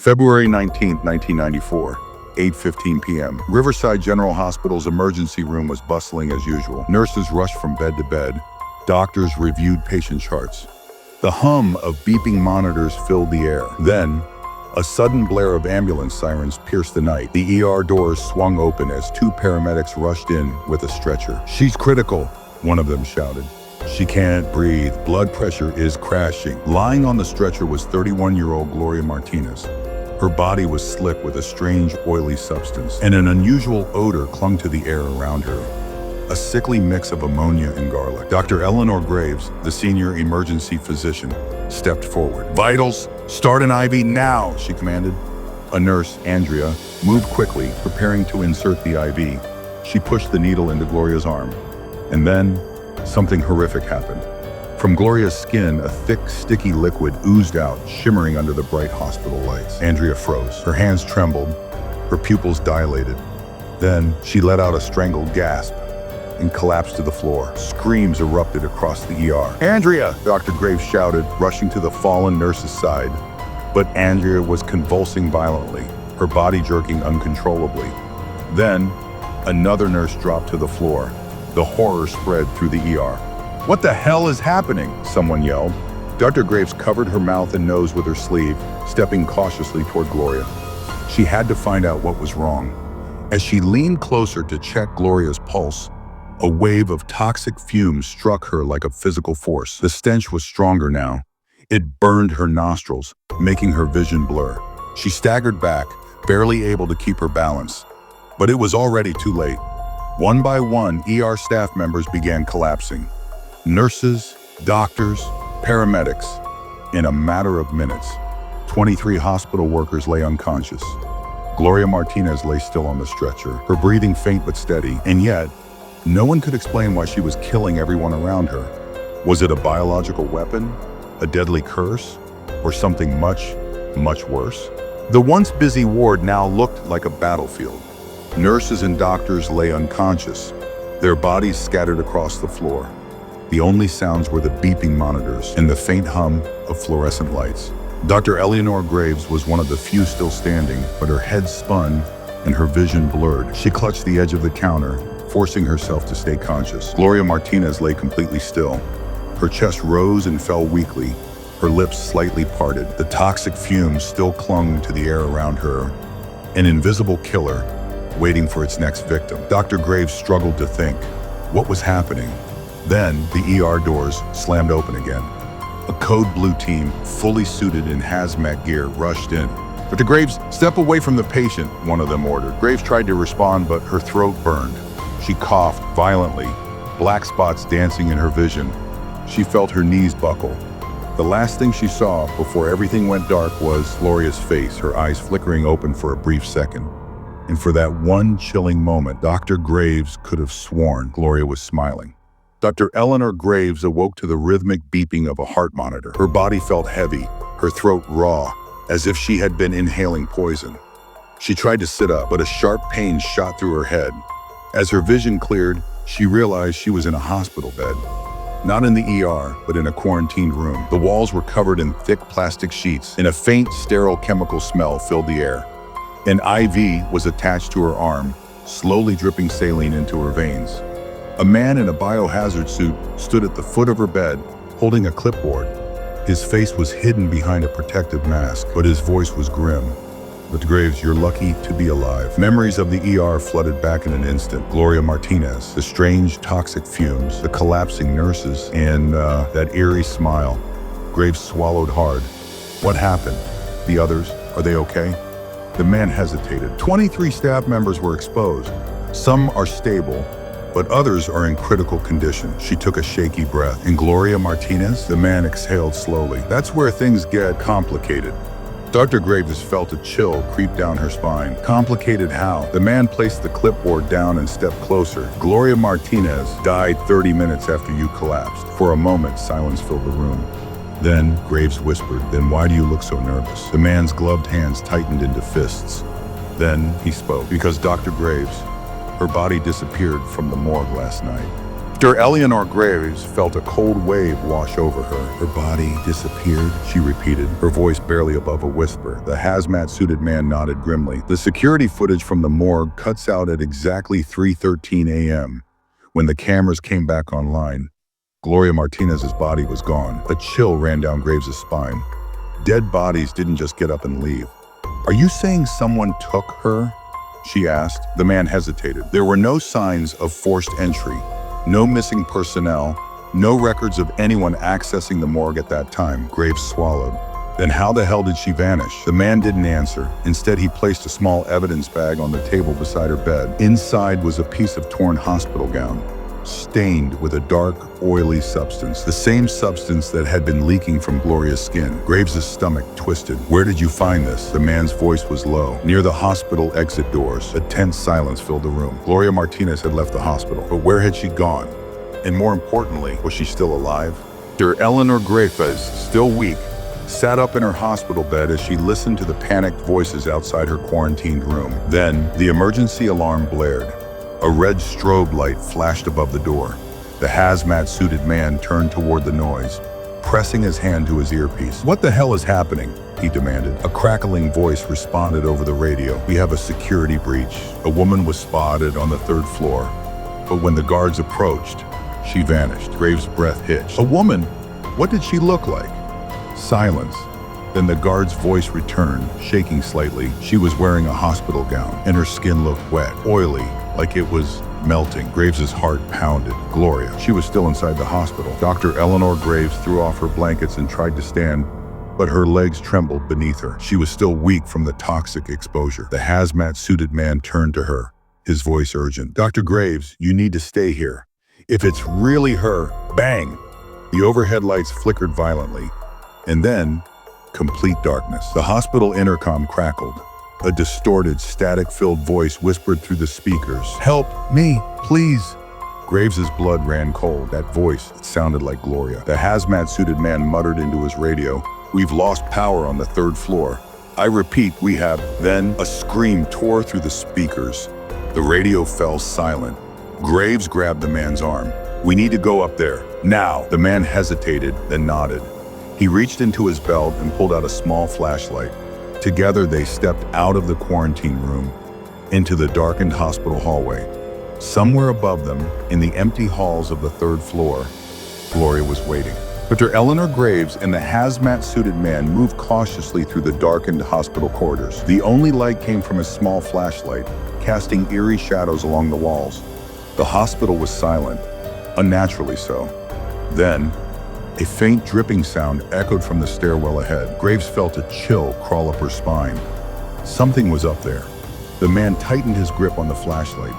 February 19th, 1994, 8:15 p.m. Riverside General Hospital's emergency room was bustling as usual. Nurses rushed from bed to bed. Doctors reviewed patient charts. The hum of beeping monitors filled the air. Then, a sudden blare of ambulance sirens pierced the night. The ER doors swung open as two paramedics rushed in with a stretcher. "She's critical," one of them shouted. "She can't breathe. Blood pressure is crashing." Lying on the stretcher was 31-year-old Gloria Martinez. Her body was slick with a strange, oily substance, and an unusual odor clung to the air around her. A sickly mix of ammonia and garlic. Dr. Eleanor Graves, the senior emergency physician, stepped forward. "Vitals, start an IV now," she commanded. A nurse, Andrea, moved quickly, preparing to insert the IV. She pushed the needle into Gloria's arm. And then, something horrific happened. From Gloria's skin, a thick, sticky liquid oozed out, shimmering under the bright hospital lights. Andrea froze. Her hands trembled, her pupils dilated. Then, she let out a strangled gasp and collapsed to the floor. Screams erupted across the ER. "Andrea!" Dr. Graves shouted, rushing to the fallen nurse's side. But Andrea was convulsing violently, her body jerking uncontrollably. Then, another nurse dropped to the floor. The horror spread through the ER. "What the hell is happening?" someone yelled. Dr. Graves covered her mouth and nose with her sleeve, stepping cautiously toward Gloria. She had to find out what was wrong. As she leaned closer to check Gloria's pulse, a wave of toxic fumes struck her like a physical force. The stench was stronger now. It burned her nostrils, making her vision blur. She staggered back, barely able to keep her balance. But it was already too late. One by one, ER staff members began collapsing. Nurses, doctors, paramedics. In a matter of minutes, 23 hospital workers lay unconscious. Gloria Martinez lay still on the stretcher, her breathing faint but steady, and yet, no one could explain why she was killing everyone around her. Was it a biological weapon, a deadly curse, or something much, much worse? The once busy ward now looked like a battlefield. Nurses and doctors lay unconscious, their bodies scattered across the floor. The only sounds were the beeping monitors and the faint hum of fluorescent lights. Dr. Eleanor Graves was one of the few still standing, but her head spun and her vision blurred. She clutched the edge of the counter, forcing herself to stay conscious. Gloria Martinez lay completely still. Her chest rose and fell weakly, her lips slightly parted. The toxic fumes still clung to the air around her. An invisible killer, waiting for its next victim. Dr. Graves struggled to think. What was happening? Then, the ER doors slammed open again. A code blue team, fully suited in hazmat gear, rushed in. "Dr. Graves, step away from the patient," one of them ordered. Graves tried to respond, but her throat burned. She coughed violently, black spots dancing in her vision. She felt her knees buckle. The last thing she saw before everything went dark was Gloria's face, her eyes flickering open for a brief second. And for that one chilling moment, Dr. Graves could have sworn Gloria was smiling. Dr. Eleanor Graves awoke to the rhythmic beeping of a heart monitor. Her body felt heavy, her throat raw, as if she had been inhaling poison. She tried to sit up, but a sharp pain shot through her head. As her vision cleared, she realized she was in a hospital bed. Not in the ER, but in a quarantined room. The walls were covered in thick plastic sheets, and a faint, sterile chemical smell filled the air. An IV was attached to her arm, slowly dripping saline into her veins. A man in a biohazard suit stood at the foot of her bed, holding a clipboard. His face was hidden behind a protective mask, but his voice was grim. "Dr. Graves, you're lucky to be alive." Memories of the ER flooded back in an instant. Gloria Martinez, the strange toxic fumes, the collapsing nurses, and that eerie smile. Graves swallowed hard. "What happened? The others, are they okay?" The man hesitated. 23 staff members were exposed. Some are stable, but others are in critical condition. She took a shaky breath. "And Gloria Martinez?" The man exhaled slowly. "That's where things get complicated." Dr. Graves felt a chill creep down her spine. "Complicated how?" The man placed the clipboard down and stepped closer. "Gloria Martinez died 30 minutes after you collapsed." For a moment, silence filled the room. Then Graves whispered, "Then why do you look so nervous?" The man's gloved hands tightened into fists. Then he spoke. "Because Dr. Graves, her body disappeared from the morgue last night." Dr. Eleanor Graves felt a cold wave wash over her. Her body disappeared, she repeated, her voice barely above a whisper. The hazmat-suited man nodded grimly. The security footage from the morgue cuts out at exactly 3:13 a.m. When the cameras came back online, Gloria Martinez's body was gone. A chill ran down Graves' spine. Dead bodies didn't just get up and leave. Are you saying someone took her? She asked. The man hesitated. There were no signs of forced entry. No missing personnel, no records of anyone accessing the morgue at that time. Graves swallowed. Then how the hell did she vanish? The man didn't answer. Instead, he placed a small evidence bag on the table beside her bed. Inside was a piece of torn hospital gown, stained with a dark, oily substance, the same substance that had been leaking from Gloria's skin. Graves' stomach twisted. Where did you find this? The man's voice was low. Near the hospital exit doors. A tense silence filled the room. Gloria Martinez had left the hospital, but where had she gone? And more importantly, was she still alive? Dr. Eleanor Graves, still weak, sat up in her hospital bed as she listened to the panicked voices outside her quarantined room. Then, the emergency alarm blared. A red strobe light flashed above the door. The hazmat-suited man turned toward the noise, pressing his hand to his earpiece. What the hell is happening? He demanded. A crackling voice responded over the radio. We have a security breach. A woman was spotted on the 3rd floor, but when the guards approached, she vanished. Graves' breath hitched. A woman? What did she look like? Silence. Then the guard's voice returned, shaking slightly. She was wearing a hospital gown, and her skin looked wet, oily, like it was melting. Graves' heart pounded. Gloria. She was still inside the hospital. Dr. Eleanor Graves threw off her blankets and tried to stand, but her legs trembled beneath her. She was still weak from the toxic exposure. The hazmat-suited man turned to her, his voice urgent. Dr. Graves, you need to stay here. If it's really her, bang! The overhead lights flickered violently, and then complete darkness. The hospital intercom crackled. A distorted, static-filled voice whispered through the speakers. Help me, please. Graves' blood ran cold. That voice, it sounded like Gloria. The hazmat-suited man muttered into his radio. We've lost power on the 3rd floor. I repeat, we have. Then a scream tore through the speakers. The radio fell silent. Graves grabbed the man's arm. We need to go up there, now. The man hesitated, then nodded. He reached into his belt and pulled out a small flashlight. Together, they stepped out of the quarantine room into the darkened hospital hallway. Somewhere above them, in the empty halls of the 3rd floor, Gloria was waiting. Dr. Eleanor Graves and the hazmat-suited man moved cautiously through the darkened hospital corridors. The only light came from a small flashlight, casting eerie shadows along the walls. The hospital was silent, unnaturally so. Then, a faint dripping sound echoed from the stairwell ahead. Graves felt a chill crawl up her spine. Something was up there. The man tightened his grip on the flashlight.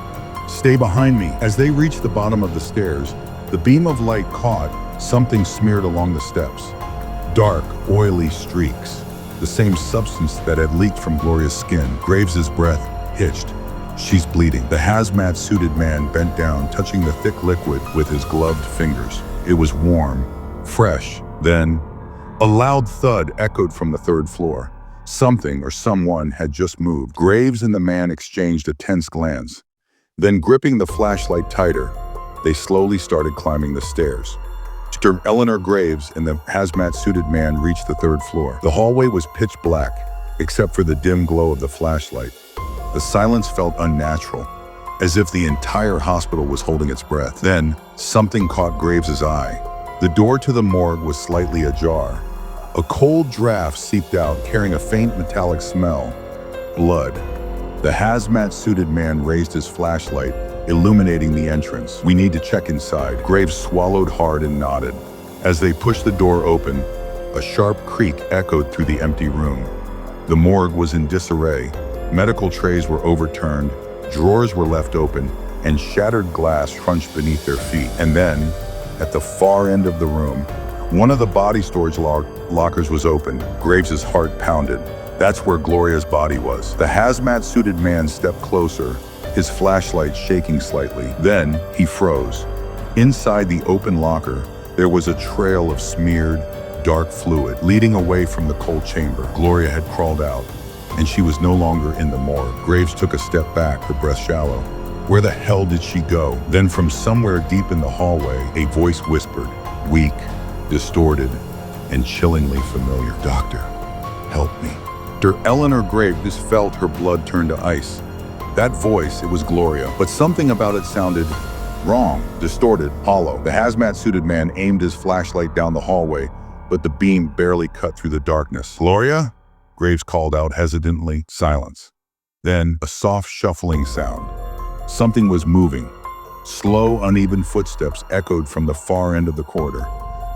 Stay behind me. As they reached the bottom of the stairs, the beam of light caught something smeared along the steps. Dark, oily streaks, the same substance that had leaked from Gloria's skin. Graves' breath hitched. She's bleeding. The hazmat-suited man bent down, touching the thick liquid with his gloved fingers. It was warm, fresh. Then, a loud thud echoed from the 3rd floor. Something or someone had just moved. Graves and the man exchanged a tense glance. Then, gripping the flashlight tighter, they slowly started climbing the stairs. Dr. Eleanor Graves and the hazmat-suited man reached the 3rd floor. The hallway was pitch black, except for the dim glow of the flashlight. The silence felt unnatural, as if the entire hospital was holding its breath. Then, something caught Graves' eye. The door to the morgue was slightly ajar. A cold draft seeped out, carrying a faint metallic smell. Blood. The hazmat-suited man raised his flashlight, illuminating the entrance. We need to check inside. Graves swallowed hard and nodded. As they pushed the door open, a sharp creak echoed through the empty room. The morgue was in disarray. Medical trays were overturned, drawers were left open, and shattered glass crunched beneath their feet. And then, at the far end of the room, one of the body storage lockers was open. Graves' heart pounded. That's where Gloria's body was. The hazmat-suited man stepped closer, his flashlight shaking slightly. Then, he froze. Inside the open locker, there was a trail of smeared, dark fluid leading away from the cold chamber. Gloria had crawled out, and she was no longer in the morgue. Graves took a step back, her breath shallow. Where the hell did she go? Then from somewhere deep in the hallway, a voice whispered, weak, distorted, and chillingly familiar. Doctor, help me. Dr. Eleanor Graves felt her blood turn to ice. That voice, it was Gloria, but something about it sounded wrong, distorted, hollow. The hazmat-suited man aimed his flashlight down the hallway, but the beam barely cut through the darkness. Gloria? Graves called out hesitantly. Silence. Then, a soft shuffling sound. Something was moving. Slow, uneven footsteps echoed from the far end of the corridor.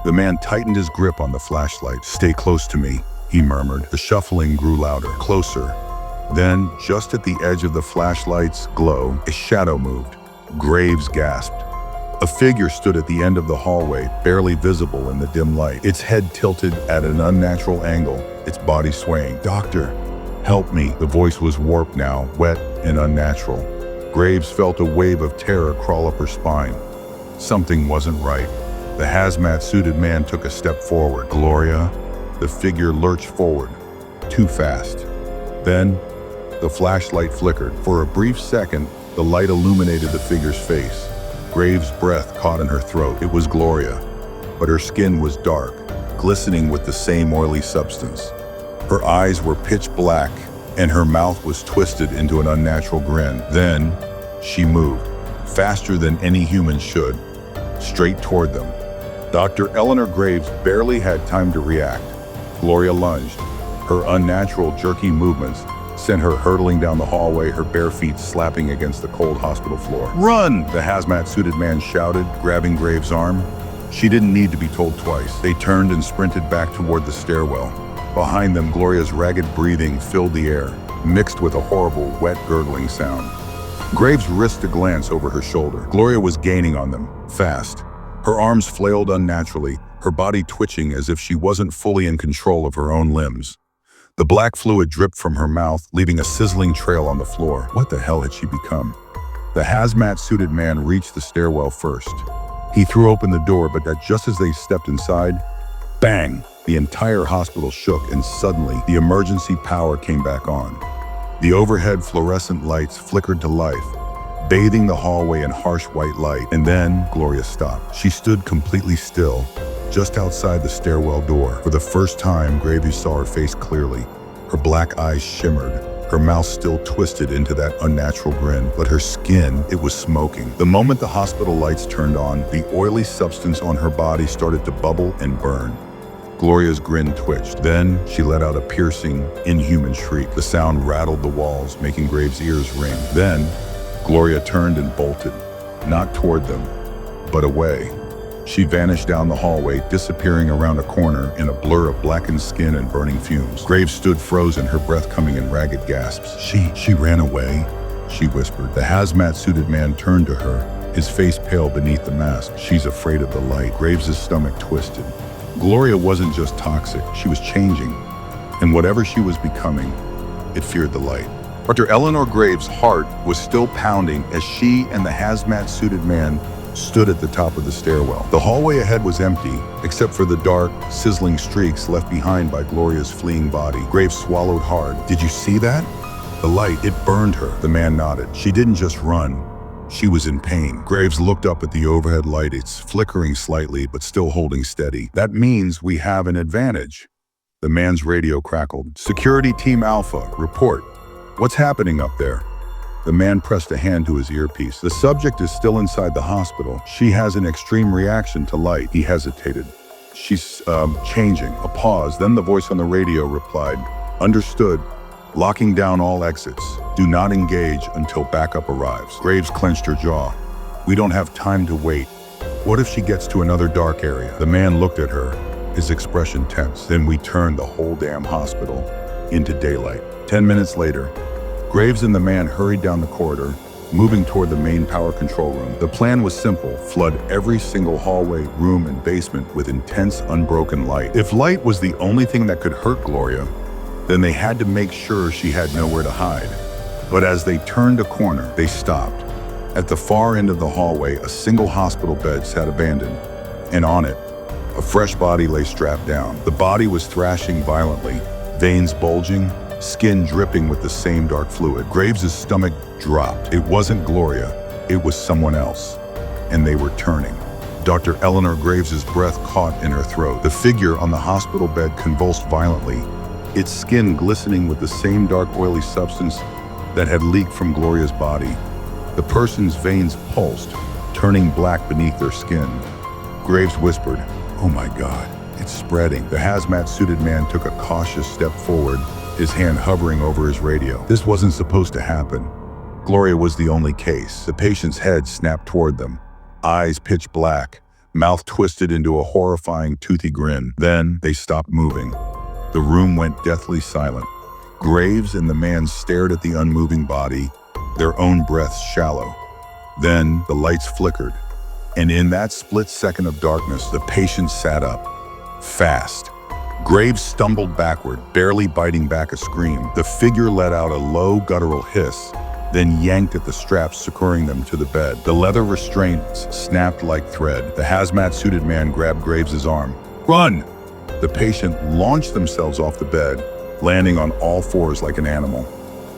The man tightened his grip on the flashlight. Stay close to me, he murmured. The shuffling grew louder, closer. Then, just at the edge of the flashlight's glow, a shadow moved. Graves gasped. A figure stood at the end of the hallway, barely visible in the dim light. Its head tilted at an unnatural angle, its body swaying. Doctor, help me. The voice was warped now, wet and unnatural. Graves felt a wave of terror crawl up her spine. Something wasn't right. The hazmat-suited man took a step forward. Gloria, the figure lurched forward, too fast. Then, the flashlight flickered. For a brief second, the light illuminated the figure's face. Graves' breath caught in her throat. It was Gloria, but her skin was dark, glistening with the same oily substance. Her eyes were pitch black, and her mouth was twisted into an unnatural grin. Then, she moved, faster than any human should, straight toward them. Dr. Eleanor Graves barely had time to react. Gloria lunged. Her unnatural, jerky movements sent her hurtling down the hallway, her bare feet slapping against the cold hospital floor. Run! The hazmat-suited man shouted, grabbing Graves' arm. She didn't need to be told twice. They turned and sprinted back toward the stairwell. Behind them, Gloria's ragged breathing filled the air, mixed with a horrible, wet, gurgling sound. Graves risked a glance over her shoulder. Gloria was gaining on them, fast. Her arms flailed unnaturally, her body twitching as if she wasn't fully in control of her own limbs. The black fluid dripped from her mouth, leaving a sizzling trail on the floor. What the hell had she become? The hazmat-suited man reached the stairwell first. He threw open the door, but just as they stepped inside, bang! The entire hospital shook, and suddenly, the emergency power came back on. The overhead fluorescent lights flickered to life, bathing the hallway in harsh white light. And then, Gloria stopped. She stood completely still, just outside the stairwell door. For the first time, Graves saw her face clearly. Her black eyes shimmered, her mouth still twisted into that unnatural grin, but her skin, it was smoking. The moment the hospital lights turned on, the oily substance on her body started to bubble and burn. Gloria's grin twitched. Then, she let out a piercing, inhuman shriek. The sound rattled the walls, making Graves' ears ring. Then, Gloria turned and bolted, not toward them, but away. She vanished down the hallway, disappearing around a corner in a blur of blackened skin and burning fumes. Graves stood frozen, her breath coming in ragged gasps. She ran away, she whispered. The hazmat-suited man turned to her, his face pale beneath the mask. She's afraid of the light. Graves' stomach twisted. Gloria wasn't just toxic, she was changing. And whatever she was becoming, it feared the light. Dr. Eleanor Graves' heart was still pounding as she and the hazmat-suited man stood at the top of the stairwell. The hallway ahead was empty, except for the dark, sizzling streaks left behind by Gloria's fleeing body. Graves swallowed hard. Did you see that? The light, it burned her. The man nodded. She didn't just run. She was in pain. Graves looked up at the overhead light. It's flickering slightly, but still holding steady. That means we have an advantage. The man's radio crackled. Security Team Alpha, report. What's happening up there? The man pressed a hand to his earpiece. The subject is still inside the hospital. She has an extreme reaction to light. He hesitated. She's, changing. A pause. Then the voice on the radio replied, understood. Locking down all exits. Do not engage until backup arrives. Graves clenched her jaw. We don't have time to wait. What if she gets to another dark area? The man looked at her, his expression tense. Then we turned the whole damn hospital into daylight. 10 minutes later, Graves and the man hurried down the corridor, moving toward the main power control room. The plan was simple: flood every single hallway, room, and basement with intense, unbroken light. If light was the only thing that could hurt Gloria, then they had to make sure she had nowhere to hide. But as they turned a corner, they stopped. At the far end of the hallway, a single hospital bed sat abandoned, and on it, a fresh body lay strapped down. The body was thrashing violently, veins bulging, skin dripping with the same dark fluid. Graves' stomach dropped. It wasn't Gloria. It was someone else, and they were turning. Dr. Eleanor Graves's breath caught in her throat. The figure on the hospital bed convulsed violently, its skin glistening with the same dark oily substance that had leaked from Gloria's body. The person's veins pulsed, turning black beneath their skin. Graves whispered, "Oh my God, it's spreading." The hazmat-suited man took a cautious step forward, his hand hovering over his radio. This wasn't supposed to happen. Gloria was the only case. The patient's head snapped toward them, eyes pitch black, mouth twisted into a horrifying toothy grin. Then they stopped moving. The room went deathly silent. Graves and the man stared at the unmoving body, their own breaths shallow. Then the lights flickered, and in that split second of darkness, the patient sat up, fast. Graves stumbled backward, barely biting back a scream. The figure let out a low, guttural hiss, then yanked at the straps securing them to the bed. The leather restraints snapped like thread. The hazmat-suited man grabbed Graves's arm. "Run!" The patient launched themselves off the bed, landing on all fours like an animal.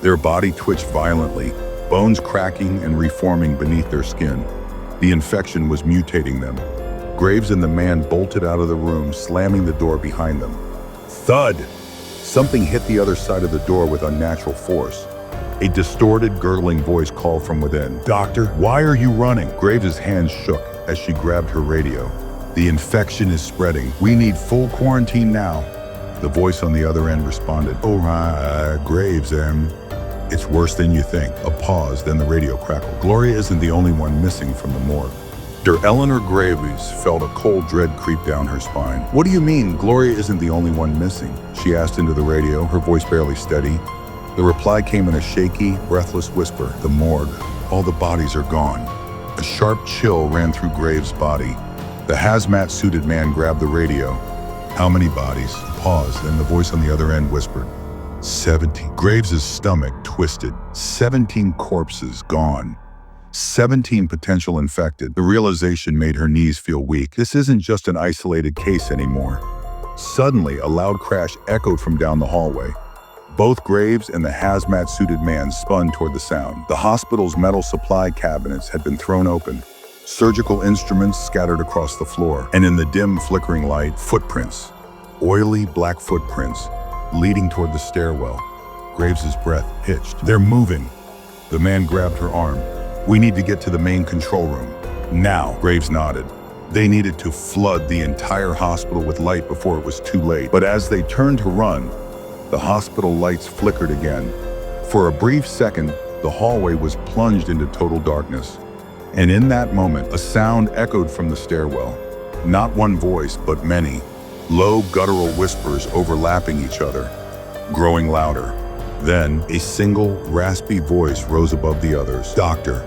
Their body twitched violently, bones cracking and reforming beneath their skin. The infection was mutating them. Graves and the man bolted out of the room, slamming the door behind them. Thud! Something hit the other side of the door with unnatural force. A distorted, gurgling voice called from within. "Doctor, why are you running?" Graves' hands shook as she grabbed her radio. "The infection is spreading. We need full quarantine now." The voice on the other end responded, "Oh, Graves, it's worse than you think." A pause, then the radio crackled. Gloria isn't the only one missing from the morgue. Dr. Eleanor Graves felt a cold dread creep down her spine. "What do you mean, Gloria isn't the only one missing?" she asked into the radio, her voice barely steady. The reply came in a shaky, breathless whisper. "The morgue. All the bodies are gone." A sharp chill ran through Graves' body. The hazmat-suited man grabbed the radio. "How many bodies?" Paused, then the voice on the other end whispered, 17. Graves' stomach twisted. 17 corpses gone. 17 potential infected. The realization made her knees feel weak. This isn't just an isolated case anymore. Suddenly, a loud crash echoed from down the hallway. Both Graves and the hazmat-suited man spun toward the sound. The hospital's metal supply cabinets had been thrown open, surgical instruments scattered across the floor, and in the dim, flickering light, footprints. Oily, black footprints, leading toward the stairwell. Graves' breath hitched. "They're moving." The man grabbed her arm. "We need to get to the main control room. Now." Graves nodded. They needed to flood the entire hospital with light before it was too late. But as they turned to run, the hospital lights flickered again. For a brief second, the hallway was plunged into total darkness. And in that moment, a sound echoed from the stairwell. Not one voice, but many. Low, guttural whispers overlapping each other, growing louder. Then, a single, raspy voice rose above the others. "Doctor,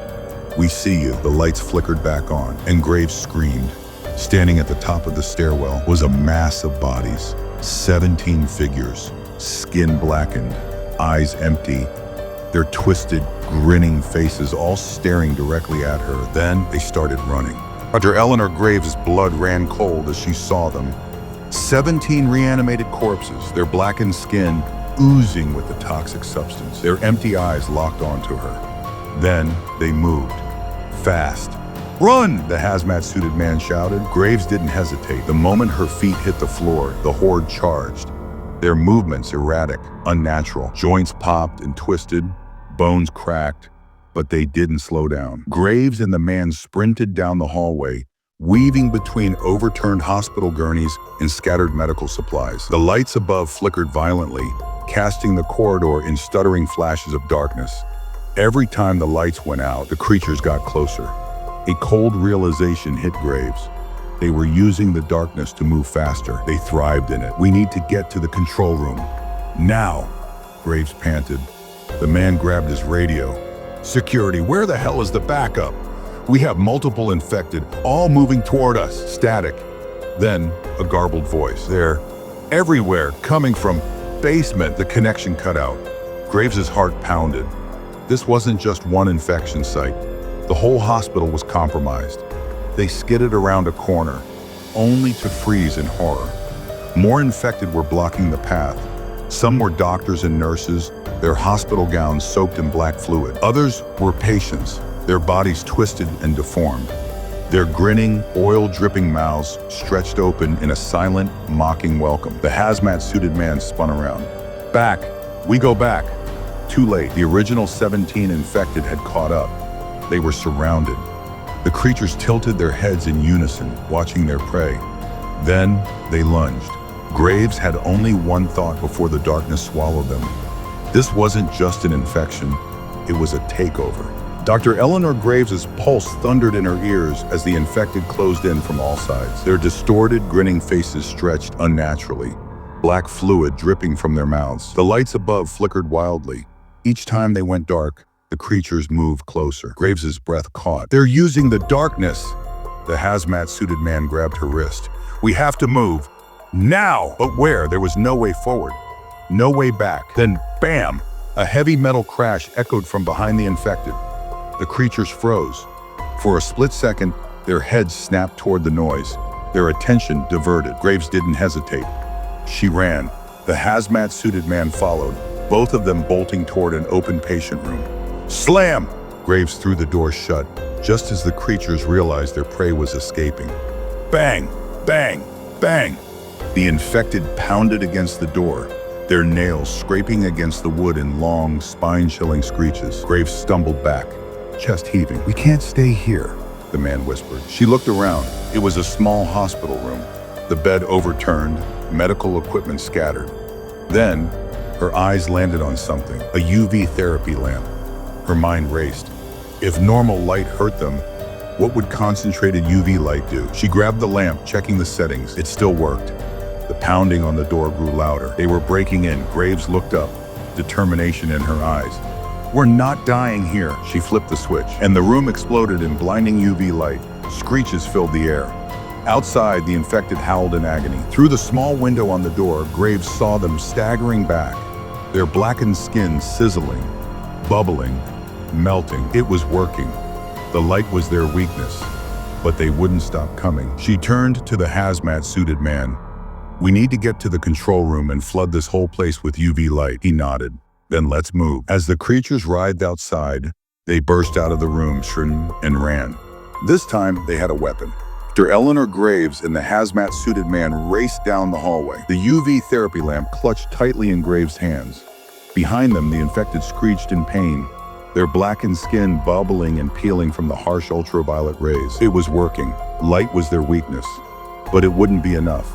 we see you." The lights flickered back on, and Graves screamed. Standing at the top of the stairwell was a mass of bodies. 17 figures, skin blackened, eyes empty, their twisted, grinning faces all staring directly at her. Then they started running. Dr. Eleanor Graves' blood ran cold as she saw them. 17 reanimated corpses, their blackened skin oozing with the toxic substance, their empty eyes locked onto her. Then they moved. Fast. "Run!" the hazmat-suited man shouted. Graves didn't hesitate. The moment her feet hit the floor, the horde charged. Their movements erratic, unnatural. Joints popped and twisted, bones cracked, but they didn't slow down. Graves and the man sprinted down the hallway, weaving between overturned hospital gurneys and scattered medical supplies. The lights above flickered violently, casting the corridor in stuttering flashes of darkness. Every time the lights went out, the creatures got closer. A cold realization hit Graves. They were using the darkness to move faster. They thrived in it. "We need to get to the control room. Now!" Graves panted. The man grabbed his radio. "Security, where the hell is the backup? We have multiple infected, all moving toward us." Static. Then, a garbled voice. "They're everywhere, coming from basement." The connection cut out. Graves' heart pounded. This wasn't just one infection site. The whole hospital was compromised. They skidded around a corner, only to freeze in horror. More infected were blocking the path. Some were doctors and nurses, their hospital gowns soaked in black fluid. Others were patients, their bodies twisted and deformed. Their grinning, oil-dripping mouths stretched open in a silent, mocking welcome. The hazmat-suited man spun around. Back! We go back! Too late. The original 17 infected had caught up. They were surrounded. The creatures tilted their heads in unison, watching their prey. Then they lunged. Graves had only one thought before the darkness swallowed them. This wasn't just an infection, it was a takeover. Dr. Eleanor Graves's pulse thundered in her ears as the infected closed in from all sides. Their distorted, grinning faces stretched unnaturally, black fluid dripping from their mouths. The lights above flickered wildly. Each time they went dark, the creatures moved closer. Graves's breath caught. They're using the darkness! The hazmat-suited man grabbed her wrist. We have to move. Now! But where? There was no way forward. No way back. Then, bam! A heavy metal crash echoed from behind the infected. The creatures froze. For a split second, their heads snapped toward the noise, their attention diverted. Graves didn't hesitate. She ran. The hazmat-suited man followed, both of them bolting toward an open patient room. Slam! Graves threw the door shut, just as the creatures realized their prey was escaping. Bang! Bang! Bang! The infected pounded against the door, their nails scraping against the wood in long, spine-chilling screeches. Graves stumbled back, chest heaving. We can't stay here, the man whispered. She looked around. It was a small hospital room, the bed overturned, medical equipment scattered. Then, her eyes landed on something, a UV therapy lamp. Her mind raced. If normal light hurt them, what would concentrated UV light do? She grabbed the lamp, checking the settings. It still worked. The pounding on the door grew louder. They were breaking in. Graves looked up, determination in her eyes. We're not dying here. She flipped the switch, and the room exploded in blinding UV light. Screeches filled the air. Outside, the infected howled in agony. Through the small window on the door, Graves saw them staggering back, their blackened skin sizzling, bubbling, melting. It was working. The light was their weakness, but they wouldn't stop coming. She turned to the hazmat-suited man. We need to get to the control room and flood this whole place with UV light. He nodded. Then let's move. As the creatures writhed outside, they burst out of the room, and ran. This time, they had a weapon. Dr. Eleanor Graves and the hazmat-suited man raced down the hallway. The UV therapy lamp clutched tightly in Graves' hands. Behind them, the infected screeched in pain, their blackened skin bubbling and peeling from the harsh ultraviolet rays. It was working. Light was their weakness, but it wouldn't be enough.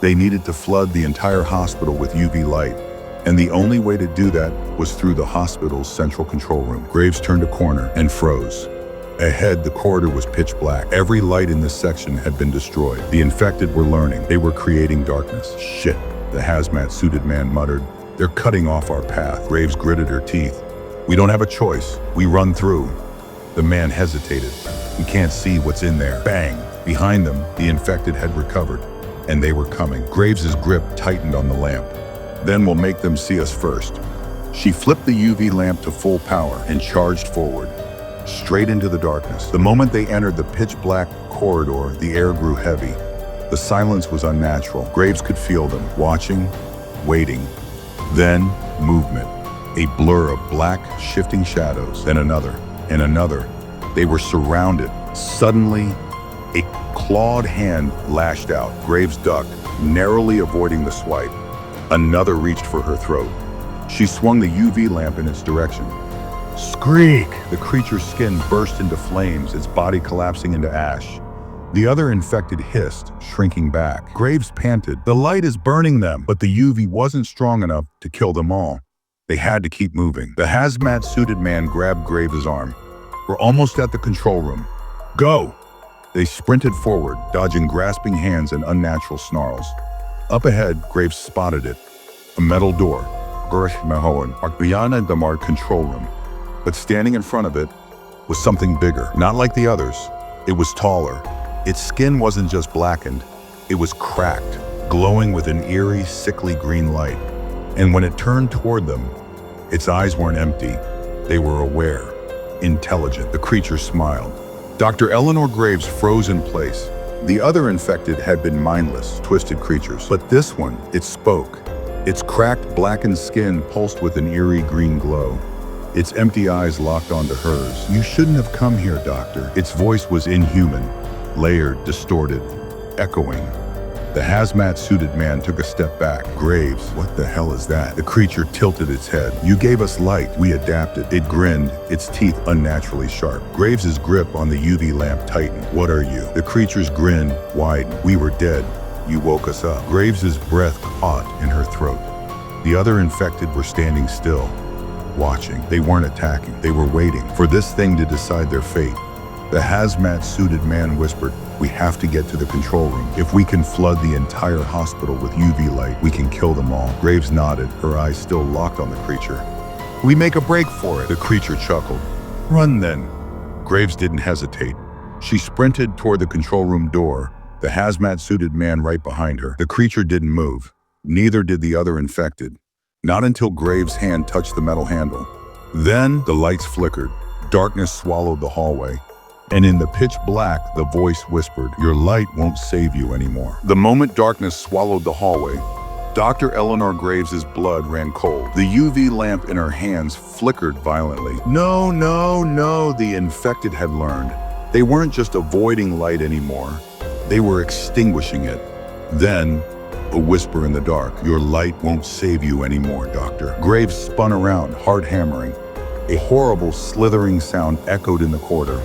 They needed to flood the entire hospital with UV light, and the only way to do that was through the hospital's central control room. Graves turned a corner and froze. Ahead, the corridor was pitch black. Every light in this section had been destroyed. The infected were learning. They were creating darkness. Shit, the hazmat-suited man muttered. They're cutting off our path. Graves gritted her teeth. We don't have a choice. We run through. The man hesitated. We can't see what's in there. Bang! Behind them, the infected had recovered, and they were coming. Graves's grip tightened on the lamp. Then we'll make them see us first. She flipped the UV lamp to full power and charged forward, straight into the darkness. The moment they entered the pitch-black corridor, the air grew heavy. The silence was unnatural. Graves could feel them, watching, waiting. Then, movement. A blur of black, shifting shadows. Then another, and another. They were surrounded. Suddenly, a clawed hand lashed out. Graves ducked, narrowly avoiding the swipe. Another reached for her throat. She swung the UV lamp in its direction. Screak! The creature's skin burst into flames, its body collapsing into ash. The other infected hissed, shrinking back. Graves panted. The light is burning them, but the UV wasn't strong enough to kill them all. They had to keep moving. The hazmat-suited man grabbed Graves' arm. We're almost at the control room. Go! They sprinted forward, dodging grasping hands and unnatural snarls. Up ahead, Graves spotted it. A metal door. Beyond the marked control room. But standing in front of it was something bigger. Not like the others. It was taller. Its skin wasn't just blackened. It was cracked, glowing with an eerie, sickly green light. And when it turned toward them, its eyes weren't empty. They were aware, intelligent. The creature smiled. Dr. Eleanor Graves froze in place. The other infected had been mindless, twisted creatures. But this one, it spoke. Its cracked, blackened skin pulsed with an eerie green glow. its empty eyes locked onto hers. "You shouldn't have come here, doctor." Its voice was inhuman, layered, distorted, echoing. The hazmat-suited man took a step back. "Graves, what the hell is that?" The creature tilted its head. "You gave us light. We adapted." It grinned, its teeth unnaturally sharp. Graves's grip on the UV lamp tightened. "What are you?" The creature's grin widened. "We were dead. You woke us up." Graves's breath caught in her throat. The other infected were standing still, watching. They weren't attacking. They were waiting for this thing to decide their fate. The hazmat-suited man whispered, "We have to get to the control room. If we can flood the entire hospital with UV light, we can kill them all." Graves nodded, her eyes still locked on the creature. "We make a break for it." The creature chuckled. "Run then." Graves didn't hesitate. She sprinted toward the control room door, the hazmat-suited man right behind her. The creature didn't move. Neither did the other infected. Not until Graves' hand touched the metal handle. Then the lights flickered. Darkness swallowed the hallway. And in the pitch black, the voice whispered, "Your light won't save you anymore." The moment darkness swallowed the hallway, Dr. Eleanor Graves's blood ran cold. The UV lamp in her hands flickered violently. No, no, no, the infected had learned. They weren't just avoiding light anymore. They were extinguishing it. Then, a whisper in the dark, "Your light won't save you anymore, Doctor." Graves spun around, heart hammering. A horrible slithering sound echoed in the corridor,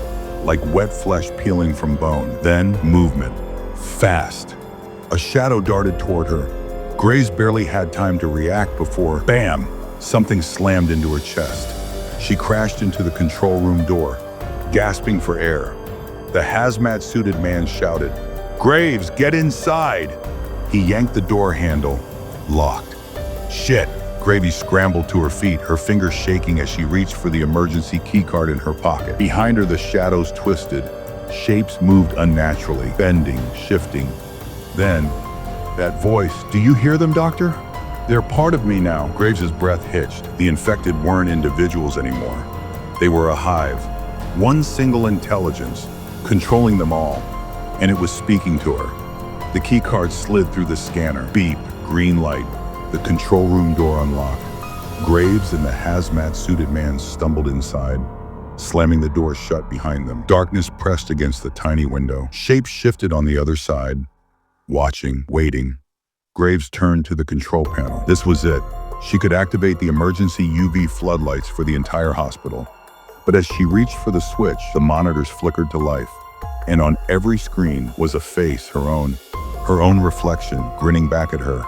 like wet flesh peeling from bone. Then, movement. Fast. A shadow darted toward her. Graves barely had time to react before, bam, something slammed into her chest. She crashed into the control room door, gasping for air. The hazmat-suited man shouted, "Graves, get inside!" He yanked the door handle, locked. Shit! Graves scrambled to her feet, her fingers shaking as she reached for the emergency keycard in her pocket. Behind her, the shadows twisted. Shapes moved unnaturally, bending, shifting. Then, that voice, "Do you hear them, Doctor?" "They're part of me now." Graves's breath hitched. The infected weren't individuals anymore. They were a hive. One single intelligence, controlling them all. And it was speaking to her. The keycard slid through the scanner. Beep, green light. The control room door unlocked. Graves and the hazmat-suited man stumbled inside, slamming the door shut behind them. Darkness pressed against the tiny window. Shapes shifted on the other side, watching, waiting. Graves turned to the control panel. This was it. She could activate the emergency UV floodlights for the entire hospital. But as she reached for the switch, the monitors flickered to life. And on every screen was a face, her own reflection, grinning back at her.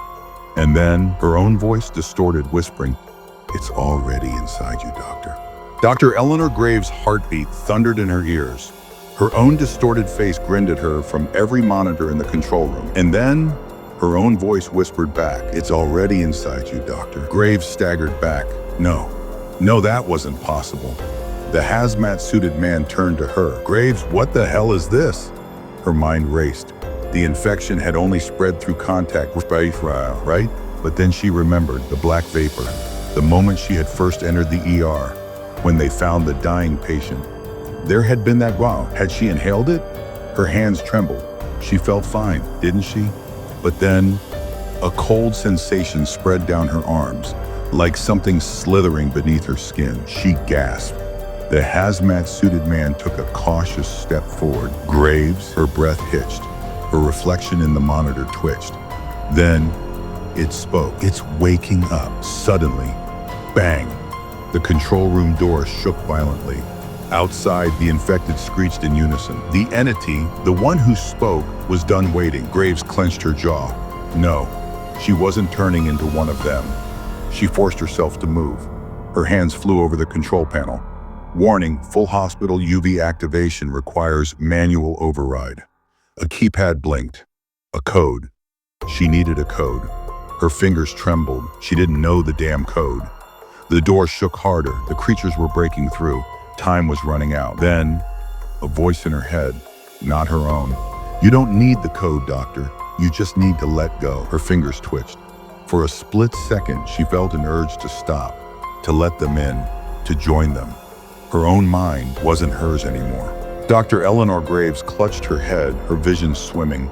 And then her own voice distorted, whispering, "It's already inside you, Doctor." Dr. Eleanor Graves' heartbeat thundered in her ears. Her own distorted face grinned at her from every monitor in the control room. And then her own voice whispered back, "It's already inside you, Doctor." Graves staggered back. No, that wasn't possible. The hazmat-suited man turned to her. "Graves, what the hell is this?" Her mind raced. The infection had only spread through contact with right? But then she remembered the black vapor, the moment she had first entered the ER, when they found the dying patient. There had been that wow. Had she inhaled it? Her hands trembled. She felt fine, didn't she? But then, a cold sensation spread down her arms, like something slithering beneath her skin. She gasped. The hazmat-suited man took a cautious step forward. Graves, her breath hitched. Her reflection in the monitor twitched. Then, it spoke. "It's waking up." Suddenly, bang! The control room door shook violently. Outside, the infected screeched in unison. The entity, the one who spoke, was done waiting. Graves clenched her jaw. No, she wasn't turning into one of them. She forced herself to move. Her hands flew over the control panel. Warning, full hospital UV activation requires manual override. A keypad blinked. A code. She needed a code. Her fingers trembled. She didn't know the damn code. The door shook harder. The creatures were breaking through. Time was running out. Then, a voice in her head, not her own. "You don't need the code, Doctor. You just need to let go." Her fingers twitched. For a split second, she felt an urge to stop, to let them in, to join them. Her own mind wasn't hers anymore. Dr. Eleanor Graves clutched her head, her vision swimming.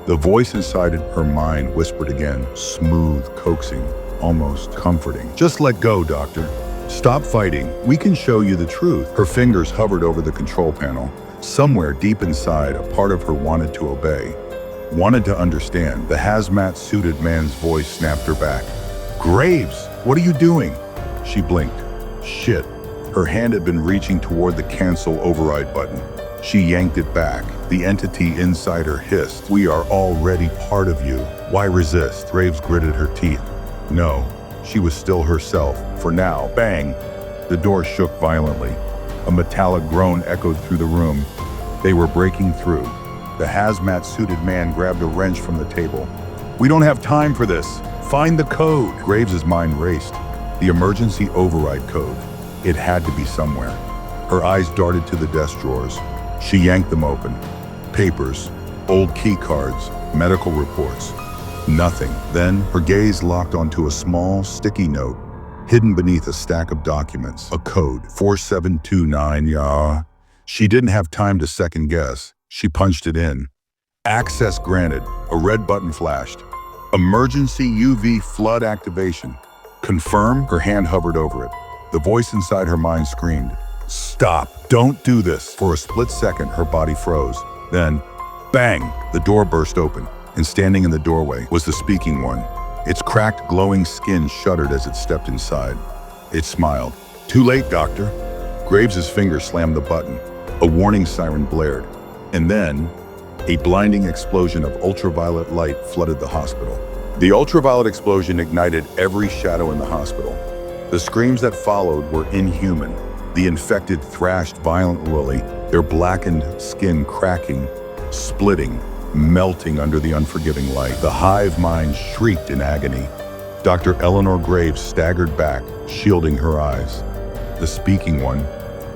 The voice inside her mind whispered again, smooth, coaxing, almost comforting. "Just let go, Doctor. Stop fighting. We can show you the truth. Her fingers hovered over the control panel. Somewhere deep inside, a part of her wanted to obey, wanted to understand. The hazmat-suited man's voice snapped her back. Graves, what are you doing? She blinked. Shit. Her hand had been reaching toward the cancel override button. She yanked it back. The entity inside her hissed. We are already part of you. Why resist? Graves gritted her teeth. No, she was still herself. For now. Bang! The door shook violently. A metallic groan echoed through the room. They were breaking through. The hazmat-suited man grabbed a wrench from the table. We don't have time for this. Find the code. Graves's mind raced. The emergency override code. It had to be somewhere. Her eyes darted to the desk drawers. She yanked them open. Papers, old key cards, medical reports. Nothing. Then her gaze locked onto a small, sticky note, hidden beneath a stack of documents. A code, 4729, yeah. She didn't have time to second guess. She punched it in. Access granted. A red button flashed. Emergency UV flood activation. Confirm? Her hand hovered over it. The voice inside her mind screamed, Stop, don't do this. For a split second, her body froze. Then, bang, the door burst open, and standing in the doorway was the speaking one. Its cracked, glowing skin shuddered as it stepped inside. It smiled. Too late, doctor. Graves's finger slammed the button. A warning siren blared. And then, a blinding explosion of ultraviolet light flooded the hospital. The ultraviolet explosion ignited every shadow in the hospital. The screams that followed were inhuman. The infected thrashed violently, their blackened skin cracking, splitting, melting under the unforgiving light. The hive mind shrieked in agony. Dr. Eleanor Graves staggered back, shielding her eyes. The speaking one,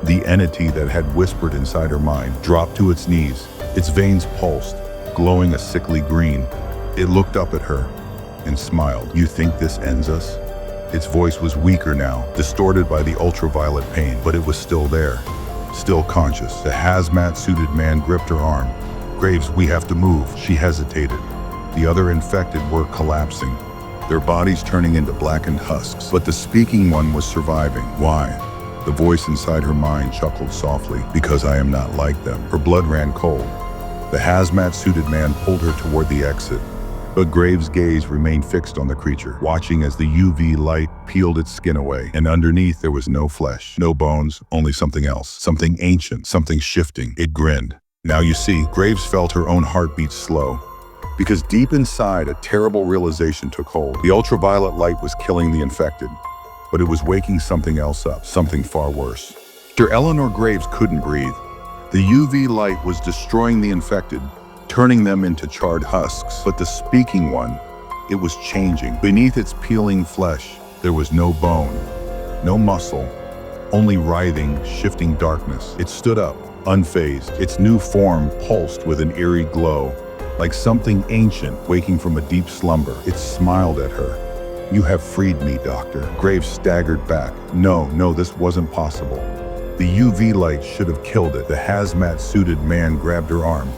the entity that had whispered inside her mind, dropped to its knees. Its veins pulsed, glowing a sickly green. It looked up at her and smiled. You think this ends us? Its voice was weaker now, distorted by the ultraviolet pain, but it was still there, still conscious. The hazmat-suited man gripped her arm. Graves, we have to move. She hesitated. The other infected were collapsing, their bodies turning into blackened husks. But the speaking one was surviving. Why? The voice inside her mind chuckled softly. Because I am not like them. Her blood ran cold. The hazmat-suited man pulled her toward the exit. But Graves' gaze remained fixed on the creature, watching as the UV light peeled its skin away. And underneath there was no flesh, no bones, only something else. Something ancient, something shifting. It grinned. Now you see, Graves felt her own heartbeat slow. Because deep inside, a terrible realization took hold. The ultraviolet light was killing the infected, but it was waking something else up, something far worse. Dr. Eleanor Graves couldn't breathe. The UV light was destroying the infected, turning them into charred husks. But the speaking one, it was changing. Beneath its peeling flesh, there was no bone, no muscle, only writhing, shifting darkness. It stood up, unfazed. Its new form pulsed with an eerie glow, like something ancient waking from a deep slumber. It smiled at her. You have freed me, Doctor. Graves staggered back. No, this wasn't possible. The UV light should have killed it. The hazmat-suited man grabbed her arm.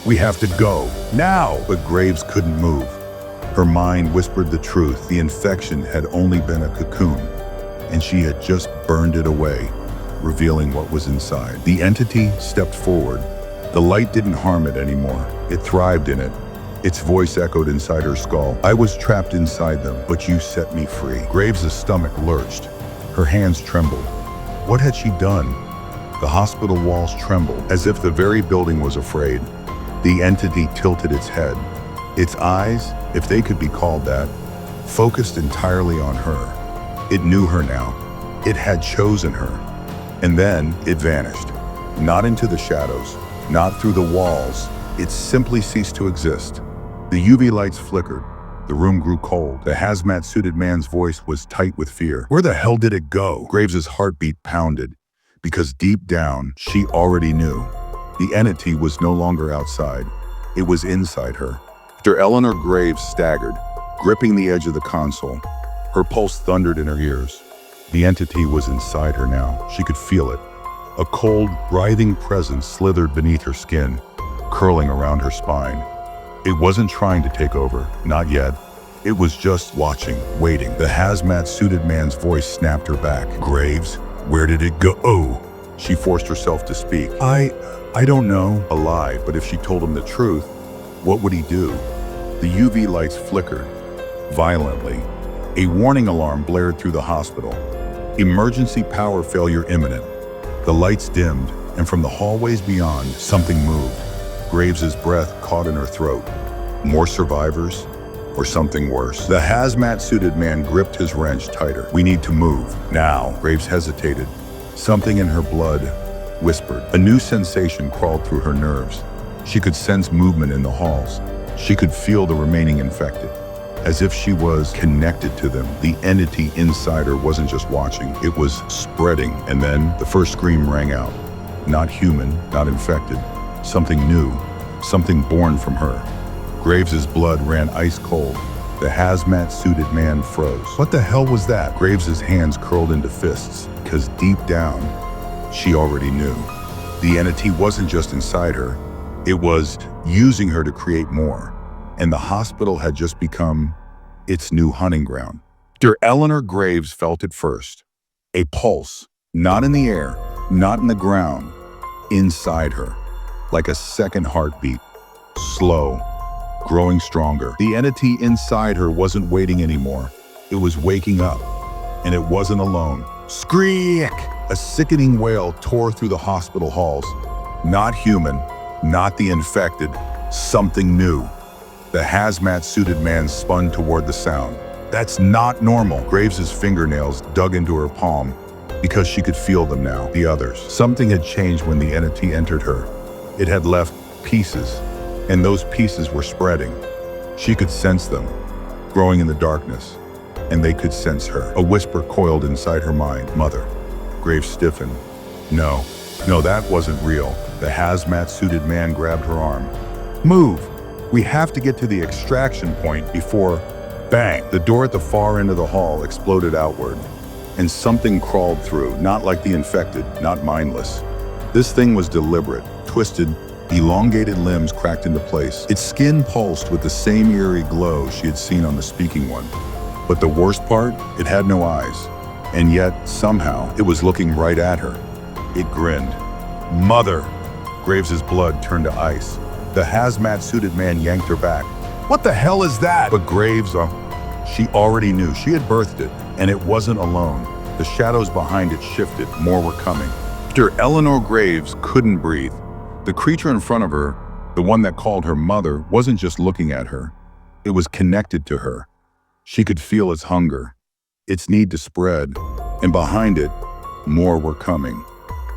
We have to go, now! But Graves couldn't move. Her mind whispered the truth. The infection had only been a cocoon, and she had just burned it away, revealing what was inside. The entity stepped forward. The light didn't harm it anymore. It thrived in it. Its voice echoed inside her skull. I was trapped inside them, but you set me free. Graves' stomach lurched. Her hands trembled. What had she done? The hospital walls trembled, as if the very building was afraid. The entity tilted its head. Its eyes, if they could be called that, focused entirely on her. It knew her now. It had chosen her. And then it vanished. Not into the shadows, not through the walls. It simply ceased to exist. The UV lights flickered. The room grew cold. The hazmat-suited man's voice was tight with fear. Where the hell did it go? Graves's heartbeat pounded, because deep down, she already knew. The entity was no longer outside. It was inside her. Dr. Eleanor Graves staggered, gripping the edge of the console. Her pulse thundered in her ears. The entity was inside her now. She could feel it. A cold, writhing presence slithered beneath her skin, curling around her spine. It wasn't trying to take over, not yet. It was just watching, waiting. The hazmat-suited man's voice snapped her back. Graves, where did it go? Oh, she forced herself to speak. I don't know. A lie, but if she told him the truth, what would he do? The UV lights flickered violently. A warning alarm blared through the hospital. Emergency power failure imminent. The lights dimmed, and from the hallways beyond, something moved. Graves's breath caught in her throat. More survivors? Or something worse? The hazmat-suited man gripped his wrench tighter. We need to move. Now. Graves hesitated. Something in her blood whispered. A new sensation crawled through her nerves. She could sense movement in the halls. She could feel the remaining infected. As if she was connected to them. The entity inside her wasn't just watching, it was spreading. And then the first scream rang out. Not human, not infected. Something new, something born from her. Graves's blood ran ice cold. The hazmat-suited man froze. What the hell was that? Graves's hands curled into fists, because deep down, she already knew. The entity wasn't just inside her, it was using her to create more. And the hospital had just become its new hunting ground. Dr. Eleanor Graves felt it first. A pulse, not in the air, not in the ground, inside her, like a second heartbeat, slow, growing stronger. The entity inside her wasn't waiting anymore. It was waking up, and it wasn't alone. Screek! A sickening wail tore through the hospital halls. Not human, not the infected, something new. The hazmat-suited man spun toward the sound. That's not normal. Graves's fingernails dug into her palm because she could feel them now, the others. Something had changed when the entity entered her. It had left pieces, and those pieces were spreading. She could sense them, growing in the darkness, and they could sense her. A whisper coiled inside her mind. Mother. Graves stiffened. No, that wasn't real. The hazmat-suited man grabbed her arm. Move! We have to get to the extraction point before... Bang! The door at the far end of the hall exploded outward, and something crawled through, not like the infected, not mindless. This thing was deliberate, twisted, elongated limbs cracked into place. Its skin pulsed with the same eerie glow she had seen on the speaking one. But the worst part, it had no eyes. And yet, somehow, it was looking right at her. It grinned. Mother! Graves's blood turned to ice. The hazmat-suited man yanked her back. What the hell is that? But Graves, she already knew. She had birthed it, and it wasn't alone. The shadows behind it shifted. More were coming. Dr. Eleanor Graves couldn't breathe. The creature in front of her, the one that called her mother, wasn't just looking at her. It was connected to her. She could feel its hunger, its need to spread, and behind it, more were coming.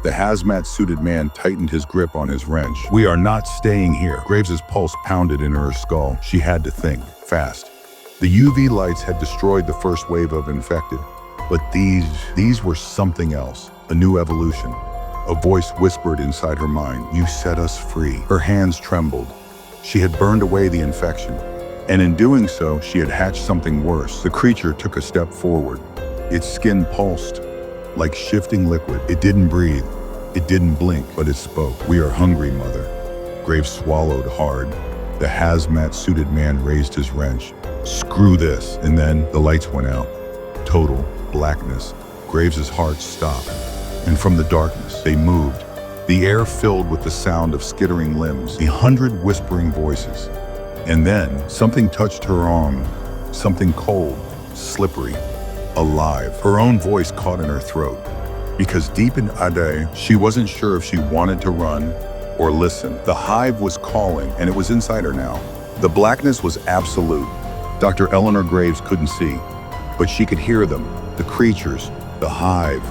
The hazmat-suited man tightened his grip on his wrench. We are not staying here. Graves's pulse pounded in her skull. She had to think, fast. The UV lights had destroyed the first wave of infected, but these were something else, a new evolution. A voice whispered inside her mind, you set us free. Her hands trembled. She had burned away the infection, and in doing so, she had hatched something worse. The creature took a step forward. Its skin pulsed, like shifting liquid. It didn't breathe. It didn't blink, but it spoke. We are hungry, Mother. Graves swallowed hard. The hazmat-suited man raised his wrench. Screw this. And then the lights went out. Total blackness. Graves's heart stopped. And from the darkness, they moved. The air filled with the sound of skittering limbs, 100 whispering voices. And then something touched her arm. Something cold, slippery, alive. Her own voice caught in her throat. Because deep in Ade, she wasn't sure if she wanted to run or listen. The hive was calling, and it was inside her now. The blackness was absolute. Dr. Eleanor Graves couldn't see, but she could hear them. The creatures, the hive,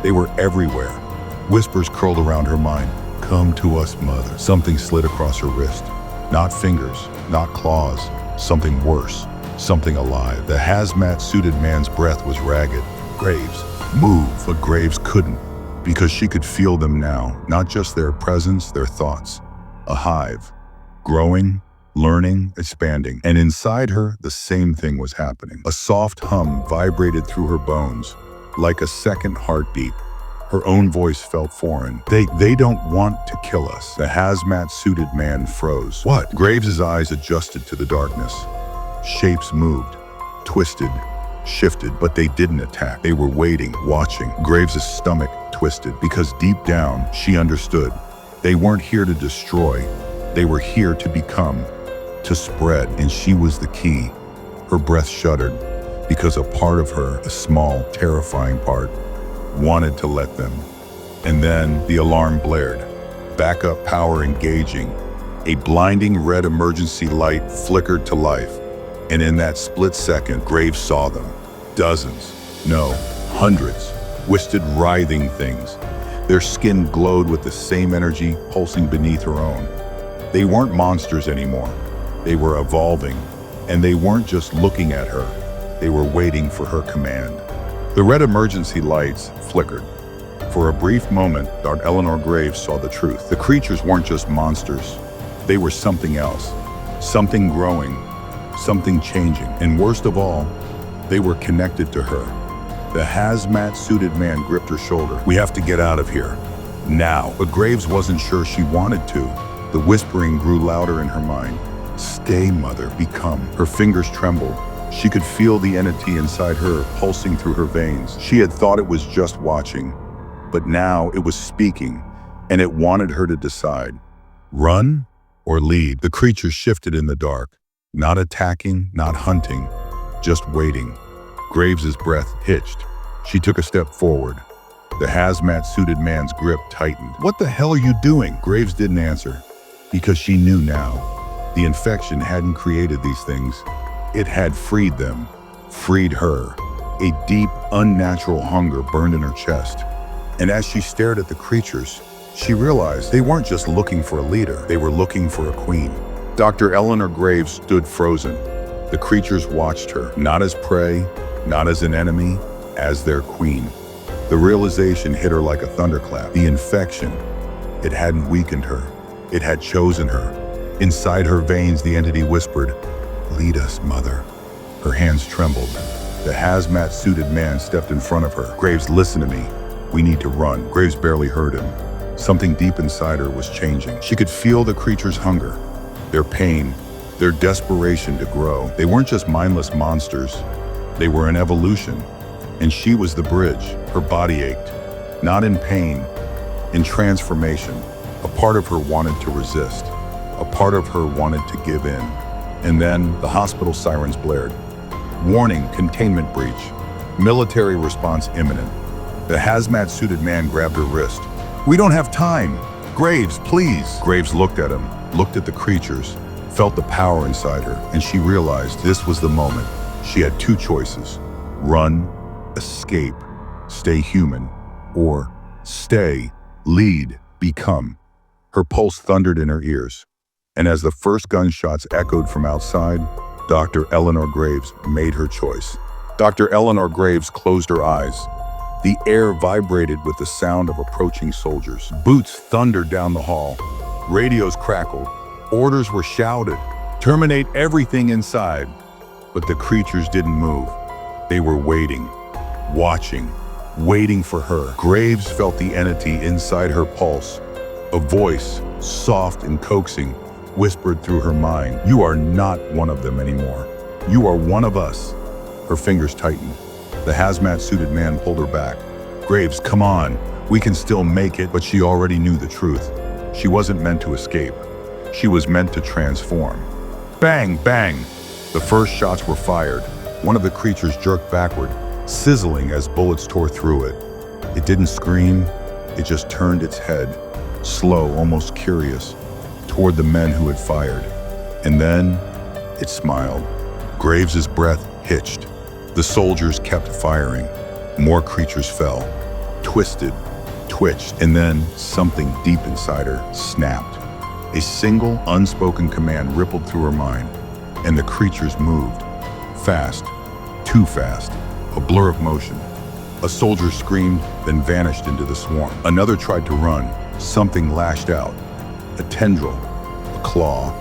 they were everywhere. Whispers curled around her mind. Come to us, Mother. Something slid across her wrist. Not fingers, not claws, something worse. Something alive. The hazmat-suited man's breath was ragged. Graves, move. But Graves couldn't, because she could feel them now, not just their presence, their thoughts. A hive, growing, learning, expanding. And inside her, the same thing was happening. A soft hum vibrated through her bones, like a second heartbeat. Her own voice felt foreign. They don't want to kill us. The hazmat-suited man froze. What? Graves's eyes adjusted to the darkness. Shapes moved, twisted, shifted, but they didn't attack. They were waiting, watching. Graves' stomach twisted because deep down, she understood. They weren't here to destroy. They were here to become, to spread, and she was the key. Her breath shuddered because a part of her, a small, terrifying part, wanted to let them. And then the alarm blared. Backup power engaging. A blinding red emergency light flickered to life. And in that split second, Graves saw them. Dozens, no, hundreds, twisted, writhing things. Their skin glowed with the same energy pulsing beneath her own. They weren't monsters anymore. They were evolving, and they weren't just looking at her. They were waiting for her command. The red emergency lights flickered. For a brief moment, Dr. Eleanor Graves saw the truth. The creatures weren't just monsters. They were something else, something growing, something changing, and worst of all, they were connected to her. The hazmat-suited man gripped her shoulder. "We have to get out of here, now." But Graves wasn't sure she wanted to. The whispering grew louder in her mind. "Stay, mother, become." Her fingers trembled. She could feel the entity inside her pulsing through her veins. She had thought it was just watching, but now it was speaking, and it wanted her to decide. Run or lead? The creatures shifted in the dark. Not attacking, not hunting, just waiting. Graves's breath hitched. She took a step forward. The hazmat-suited man's grip tightened. "What the hell are you doing?" Graves didn't answer, because she knew now. The infection hadn't created these things. It had freed them, freed her. A deep, unnatural hunger burned in her chest. And as she stared at the creatures, she realized they weren't just looking for a leader, they were looking for a queen. Dr. Eleanor Graves stood frozen. The creatures watched her, not as prey, not as an enemy, as their queen. The realization hit her like a thunderclap. The infection, it hadn't weakened her. It had chosen her. Inside her veins, the entity whispered, "Lead us, mother." Her hands trembled. The hazmat-suited man stepped in front of her. "Graves, listen to me. We need to run." Graves barely heard him. Something deep inside her was changing. She could feel the creatures' hunger, their pain, their desperation to grow. They weren't just mindless monsters. They were an evolution, and she was the bridge. Her body ached, not in pain, in transformation. A part of her wanted to resist. A part of her wanted to give in. And then the hospital sirens blared. Warning, containment breach. Military response imminent. The hazmat-suited man grabbed her wrist. "We don't have time. Graves, please." Graves looked at him, looked at the creatures, felt the power inside her, and she realized this was the moment. She had two choices: run, escape, stay human, or stay, lead, become. Her pulse thundered in her ears, and as the first gunshots echoed from outside, Dr. Eleanor Graves made her choice. Dr. Eleanor Graves closed her eyes. The air vibrated with the sound of approaching soldiers. Boots thundered down the hall. Radios crackled. Orders were shouted. "Terminate everything inside." But the creatures didn't move. They were waiting, watching, waiting for her. Graves felt the entity inside her pulse. A voice, soft and coaxing, whispered through her mind, "You are not one of them anymore. You are one of us." Her fingers tightened. The hazmat-suited man pulled her back. "Graves, come on. We can still make it." But she already knew the truth. She wasn't meant to escape. She was meant to transform. Bang, bang! The first shots were fired. One of the creatures jerked backward, sizzling as bullets tore through it. It didn't scream. It just turned its head, slow, almost curious, toward the men who had fired. And then it smiled. Graves's breath hitched. The soldiers kept firing. More creatures fell, twisted, twitched, and then something deep inside her snapped. A single, unspoken command rippled through her mind, and the creatures moved. Fast, too fast, a blur of motion. A soldier screamed, then vanished into the swarm. Another tried to run. Something lashed out. A tendril, a claw,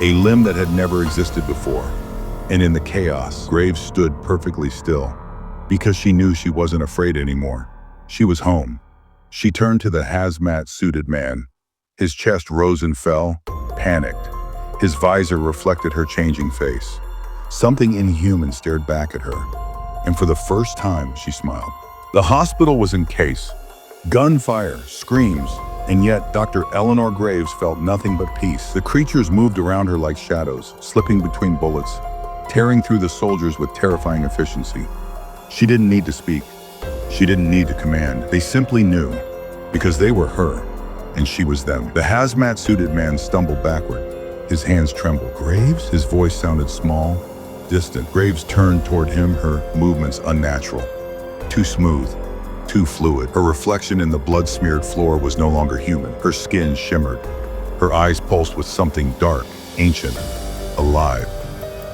a limb that had never existed before. And in the chaos, Graves stood perfectly still, because she knew she wasn't afraid anymore. She was home. She turned to the hazmat-suited man. His chest rose and fell, panicked. His visor reflected her changing face. Something inhuman stared back at her, and for the first time, she smiled. The hospital was in case. Gunfire, screams, and yet Dr. Eleanor Graves felt nothing but peace. The creatures moved around her like shadows, slipping between bullets, tearing through the soldiers with terrifying efficiency. She didn't need to speak. She didn't need to command. They simply knew, because they were her, and she was them. The hazmat-suited man stumbled backward. His hands trembled. Graves? His voice sounded small, distant. Graves turned toward him, her movements unnatural. Too smooth, too fluid. Her reflection in the blood-smeared floor was no longer human. Her skin shimmered. Her eyes pulsed with something dark, ancient, alive.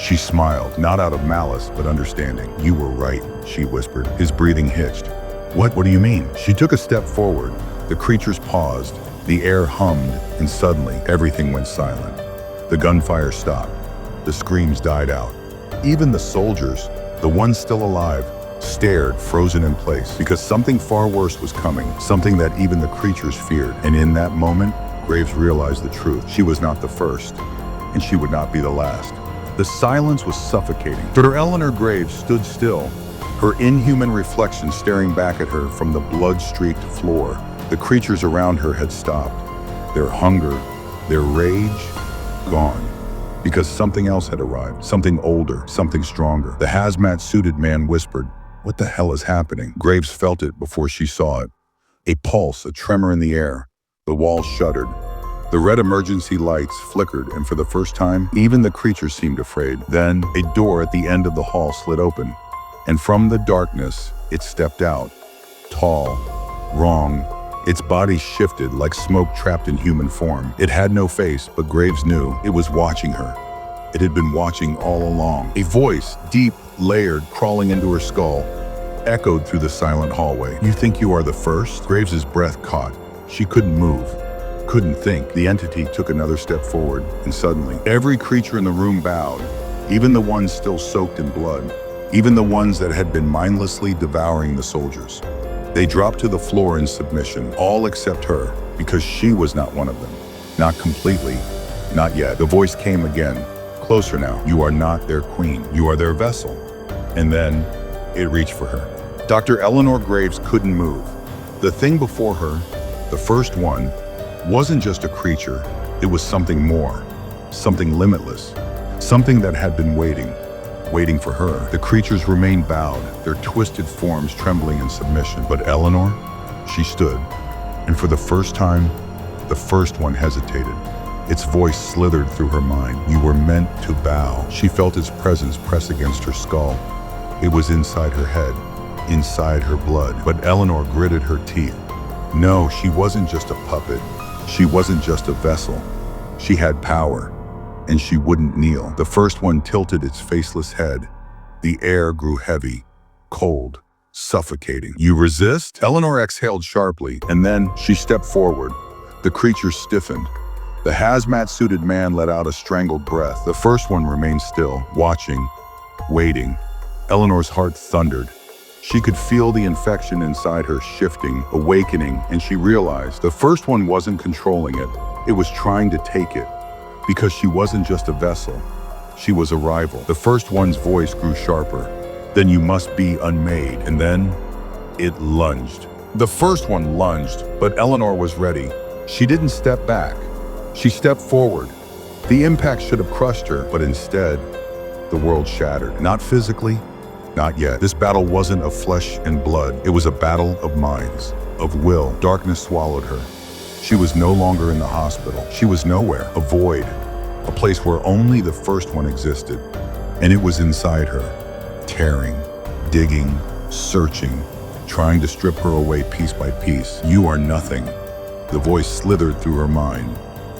She smiled, not out of malice, but understanding. You were right, she whispered. His breathing hitched. What do you mean? She took a step forward. The creatures paused. The air hummed, and suddenly, everything went silent. The gunfire stopped. The screams died out. Even the soldiers, the ones still alive, stared, frozen in place, because something far worse was coming, something that even the creatures feared. And in that moment, Graves realized the truth. She was not the first, and she would not be the last. The silence was suffocating. Dr. Eleanor Graves stood still, her inhuman reflection staring back at her from the blood-streaked floor. The creatures around her had stopped. Their hunger, their rage, gone. Because something else had arrived, something older, something stronger. The hazmat-suited man whispered, "What the hell is happening?" Graves felt it before she saw it. A pulse, a tremor in the air. The walls shuddered. The red emergency lights flickered, and for the first time, even the creatures seemed afraid. Then, a door at the end of the hall slid open, and from the darkness, it stepped out. Tall, wrong. Its body shifted like smoke trapped in human form. It had no face, but Graves knew it was watching her. It had been watching all along. A voice, deep, layered, crawling into her skull, echoed through the silent hallway. "You think you are the first?" Graves's breath caught. She couldn't move, couldn't think. The entity took another step forward, and suddenly, every creature in the room bowed, even the ones still soaked in blood, even the ones that had been mindlessly devouring the soldiers. They dropped to the floor in submission, all except her, because she was not one of them. Not completely, not yet. The voice came again, closer now. "You are not their queen, you are their vessel." And then, it reached for her. Dr. Eleanor Graves couldn't move. The thing before her, the first one, wasn't just a creature, it was something more, something limitless, something that had been waiting for her. The creatures remained bowed, their twisted forms trembling in submission. But Eleanor, she stood, and for the first time, the first one hesitated. Its voice slithered through her mind. "You were meant to bow." She felt its presence press against her skull. It was inside her head, inside her blood. But Eleanor gritted her teeth. No, she wasn't just a puppet. She wasn't just a vessel. She had power, and she wouldn't kneel. The first one tilted its faceless head. The air grew heavy, cold, suffocating. "You resist?" Eleanor exhaled sharply, and then she stepped forward. The creature stiffened. The hazmat-suited man let out a strangled breath. The first one remained still, watching, waiting. Eleanor's heart thundered. She could feel the infection inside her shifting, awakening, and she realized the first one wasn't controlling it. It was trying to take it. Because she wasn't just a vessel. She was a rival. The first one's voice grew sharper. "Then you must be unmade." And then it lunged. The first one lunged, but Eleanor was ready. She didn't step back. She stepped forward. The impact should have crushed her, but instead, the world shattered. Not physically, not yet. This battle wasn't of flesh and blood. It was a battle of minds, of will. Darkness swallowed her. She was no longer in the hospital. She was nowhere, a void, a place where only the first one existed. And it was inside her, tearing, digging, searching, trying to strip her away piece by piece. "You are nothing." The voice slithered through her mind.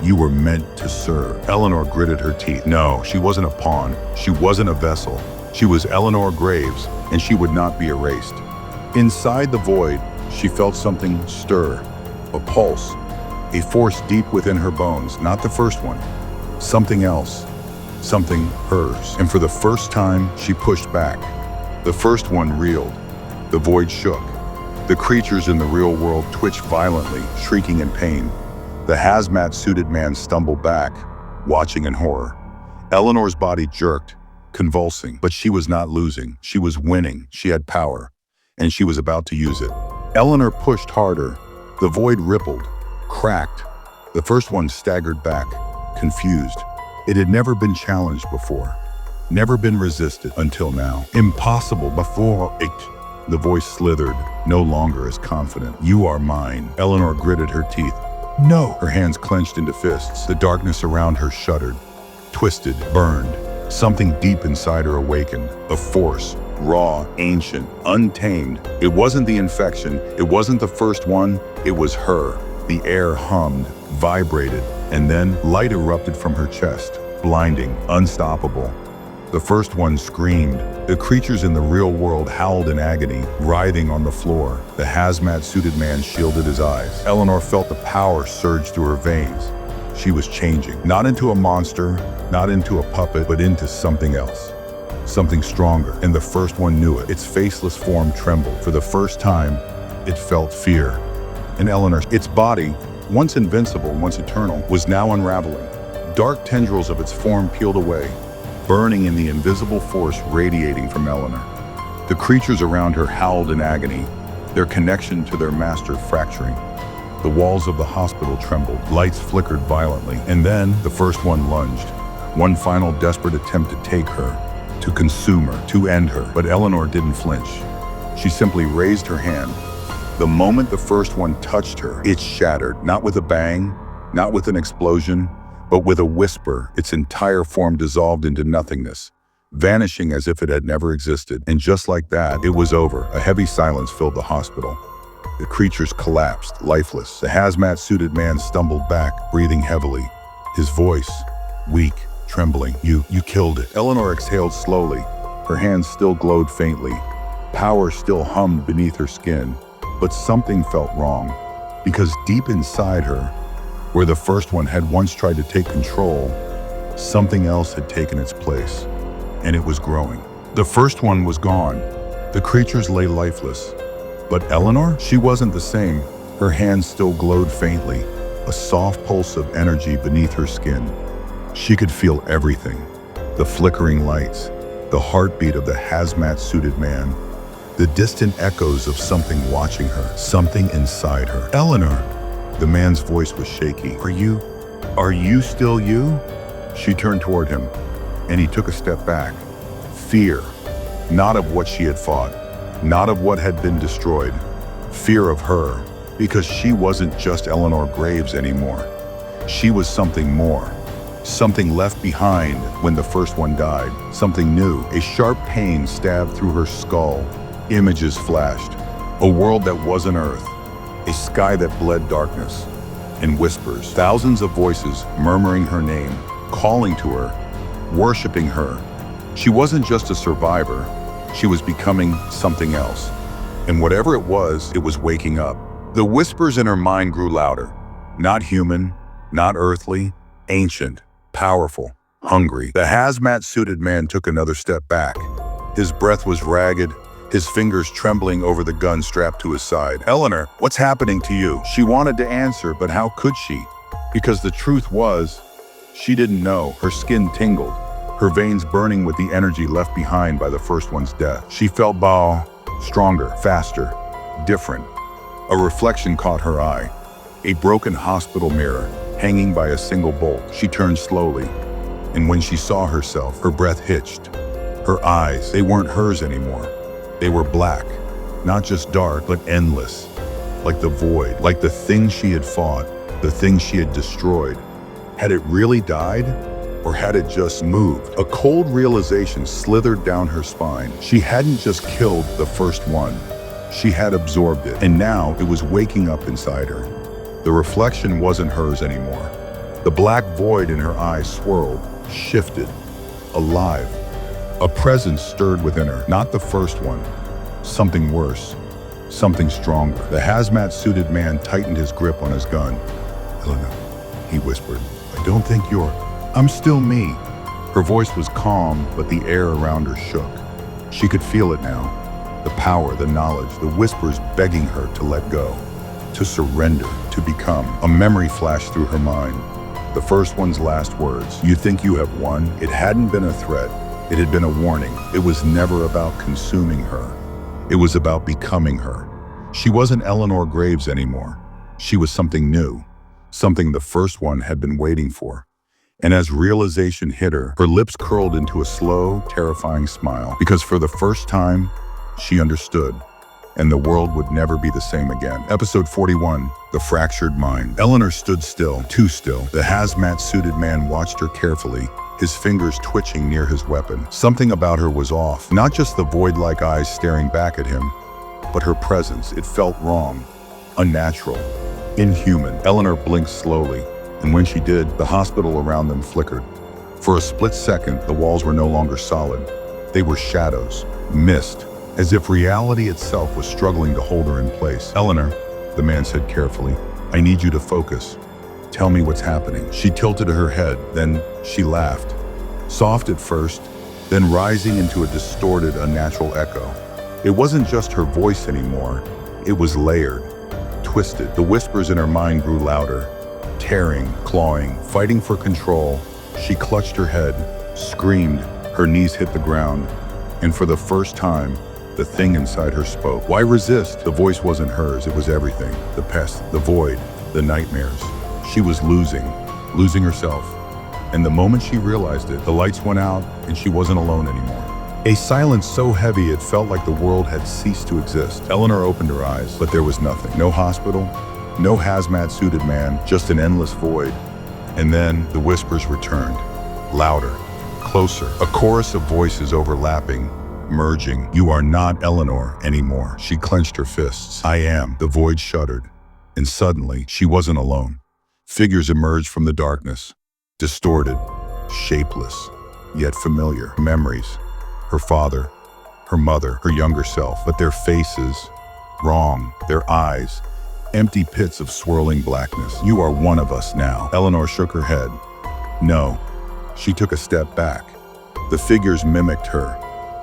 "You were meant to serve." Eleanor gritted her teeth. No, she wasn't a pawn. She wasn't a vessel. She was Eleanor Graves, and she would not be erased. Inside the void, she felt something stir, a pulse, a force deep within her bones, not the first one. Something else, something hers. And for the first time, she pushed back. The first one reeled. The void shook. The creatures in the real world twitched violently, shrieking in pain. The hazmat-suited man stumbled back, watching in horror. Eleanor's body jerked. convulsing. But she was not losing. She was winning. She had power, and she was about to use it. Eleanor pushed harder. The void rippled, cracked. The first one staggered back, confused. It had never been challenged before, never been resisted until now. Impossible before it. The voice slithered, no longer as confident. You are mine. Eleanor gritted her teeth. No. Her hands clenched into fists. The darkness around her shuddered, twisted, burned. Something deep inside her awakened, a force, raw, ancient, untamed. It wasn't the infection, it wasn't the first one, it was her. The air hummed, vibrated, and then light erupted from her chest, blinding, unstoppable. The first one screamed. The creatures in the real world howled in agony, writhing on the floor. The hazmat-suited man shielded his eyes. Eleanor felt the power surge through her veins. She was changing, not into a monster, not into a puppet, but into something else. Something stronger, and the first one knew it. Its faceless form trembled. For the first time, it felt fear. And Eleanor, its body, once invincible, once eternal, was now unraveling. Dark tendrils of its form peeled away, burning in the invisible force radiating from Eleanor. The creatures around her howled in agony, their connection to their master fracturing. The walls of the hospital trembled, lights flickered violently, and then the first one lunged. One final desperate attempt to take her, to consume her, to end her. But Eleanor didn't flinch. She simply raised her hand. The moment the first one touched her, it shattered, not with a bang, not with an explosion, but with a whisper. Its entire form dissolved into nothingness, vanishing as if it had never existed. And just like that, it was over. A heavy silence filled the hospital. The creatures collapsed, lifeless. The hazmat-suited man stumbled back, breathing heavily. His voice, weak, trembling. You killed it. Eleanor exhaled slowly. Her hands still glowed faintly. Power still hummed beneath her skin. But something felt wrong, because deep inside her, where the first one had once tried to take control, something else had taken its place, and it was growing. The first one was gone. The creatures lay lifeless. But Eleanor? She wasn't the same. Her hands still glowed faintly, a soft pulse of energy beneath her skin. She could feel everything. The flickering lights, the heartbeat of the hazmat-suited man, the distant echoes of something watching her, something inside her. Eleanor! The man's voice was shaky. Are you still you? She turned toward him, and he took a step back. Fear, not of what she had fought, not of what had been destroyed. Fear of her, because she wasn't just Eleanor Graves anymore. She was something more, something left behind when the first one died, something new. A sharp pain stabbed through her skull. Images flashed, a world that wasn't Earth, a sky that bled darkness, and whispers. Thousands of voices murmuring her name, calling to her, worshiping her. She wasn't just a survivor, she was becoming something else. And whatever it was waking up. The whispers in her mind grew louder. Not human, not earthly, ancient, powerful, hungry. The hazmat-suited man took another step back. His breath was ragged, his fingers trembling over the gun strapped to his side. Eleanor, what's happening to you? She wanted to answer, but how could she? Because the truth was, she didn't know. Her skin tingled, her veins burning with the energy left behind by the first one's death. She felt stronger, faster, different. A reflection caught her eye. A broken hospital mirror, hanging by a single bolt. She turned slowly, and when she saw herself, her breath hitched. Her eyes, they weren't hers anymore. They were black, not just dark, but endless. Like the void, like the thing she had fought, the thing she had destroyed. Had it really died? Or had it just moved? A cold realization slithered down her spine. She hadn't just killed the first one. She had absorbed it, and now it was waking up inside her. The reflection wasn't hers anymore. The black void in her eyes swirled, shifted, alive. A presence stirred within her, not the first one. Something worse, something stronger. The hazmat-suited man tightened his grip on his gun. Eleanor, he whispered, I don't think you're... I'm still me. Her voice was calm, but the air around her shook. She could feel it now. The power, the knowledge, the whispers begging her to let go, to surrender, to become. A memory flashed through her mind. The first one's last words. You think you have won? It hadn't been a threat. It had been a warning. It was never about consuming her. It was about becoming her. She wasn't Eleanor Graves anymore. She was something new, something the first one had been waiting for. And as realization hit her, her lips curled into a slow, terrifying smile, because for the first time, she understood, and the world would never be the same again. Episode 41, The Fractured Mind. Eleanor stood still, too still. The hazmat-suited man watched her carefully, his fingers twitching near his weapon. Something about her was off, not just the void-like eyes staring back at him, but her presence. It felt wrong, unnatural, inhuman. Eleanor blinked slowly, and when she did, the hospital around them flickered. For a split second, the walls were no longer solid. They were shadows, mist, as if reality itself was struggling to hold her in place. "Eleanor," the man said carefully, "I need you to focus. Tell me what's happening." She tilted her head, then she laughed. Soft at first, then rising into a distorted, unnatural echo. It wasn't just her voice anymore. It was layered, twisted. The whispers in her mind grew louder, tearing, clawing, fighting for control. She clutched her head, screamed, her knees hit the ground, and for the first time, the thing inside her spoke. Why resist? The voice wasn't hers, it was everything. The pest, the void, the nightmares. She was losing herself. And the moment she realized it, the lights went out and she wasn't alone anymore. A silence so heavy it felt like the world had ceased to exist. Eleanor opened her eyes, but there was nothing. No hospital, no hazmat-suited man, just an endless void. And then the whispers returned, louder, closer, a chorus of voices overlapping, merging. "You are not Eleanor anymore." She clenched her fists. "I am." The void shuddered, and suddenly she wasn't alone. Figures emerged from the darkness, distorted, shapeless, yet familiar. Memories. Her father, her mother, her younger self, but their faces, wrong, their eyes, empty pits of swirling blackness. "You are one of us now." Eleanor shook her head. No. She took a step back. The figures mimicked her.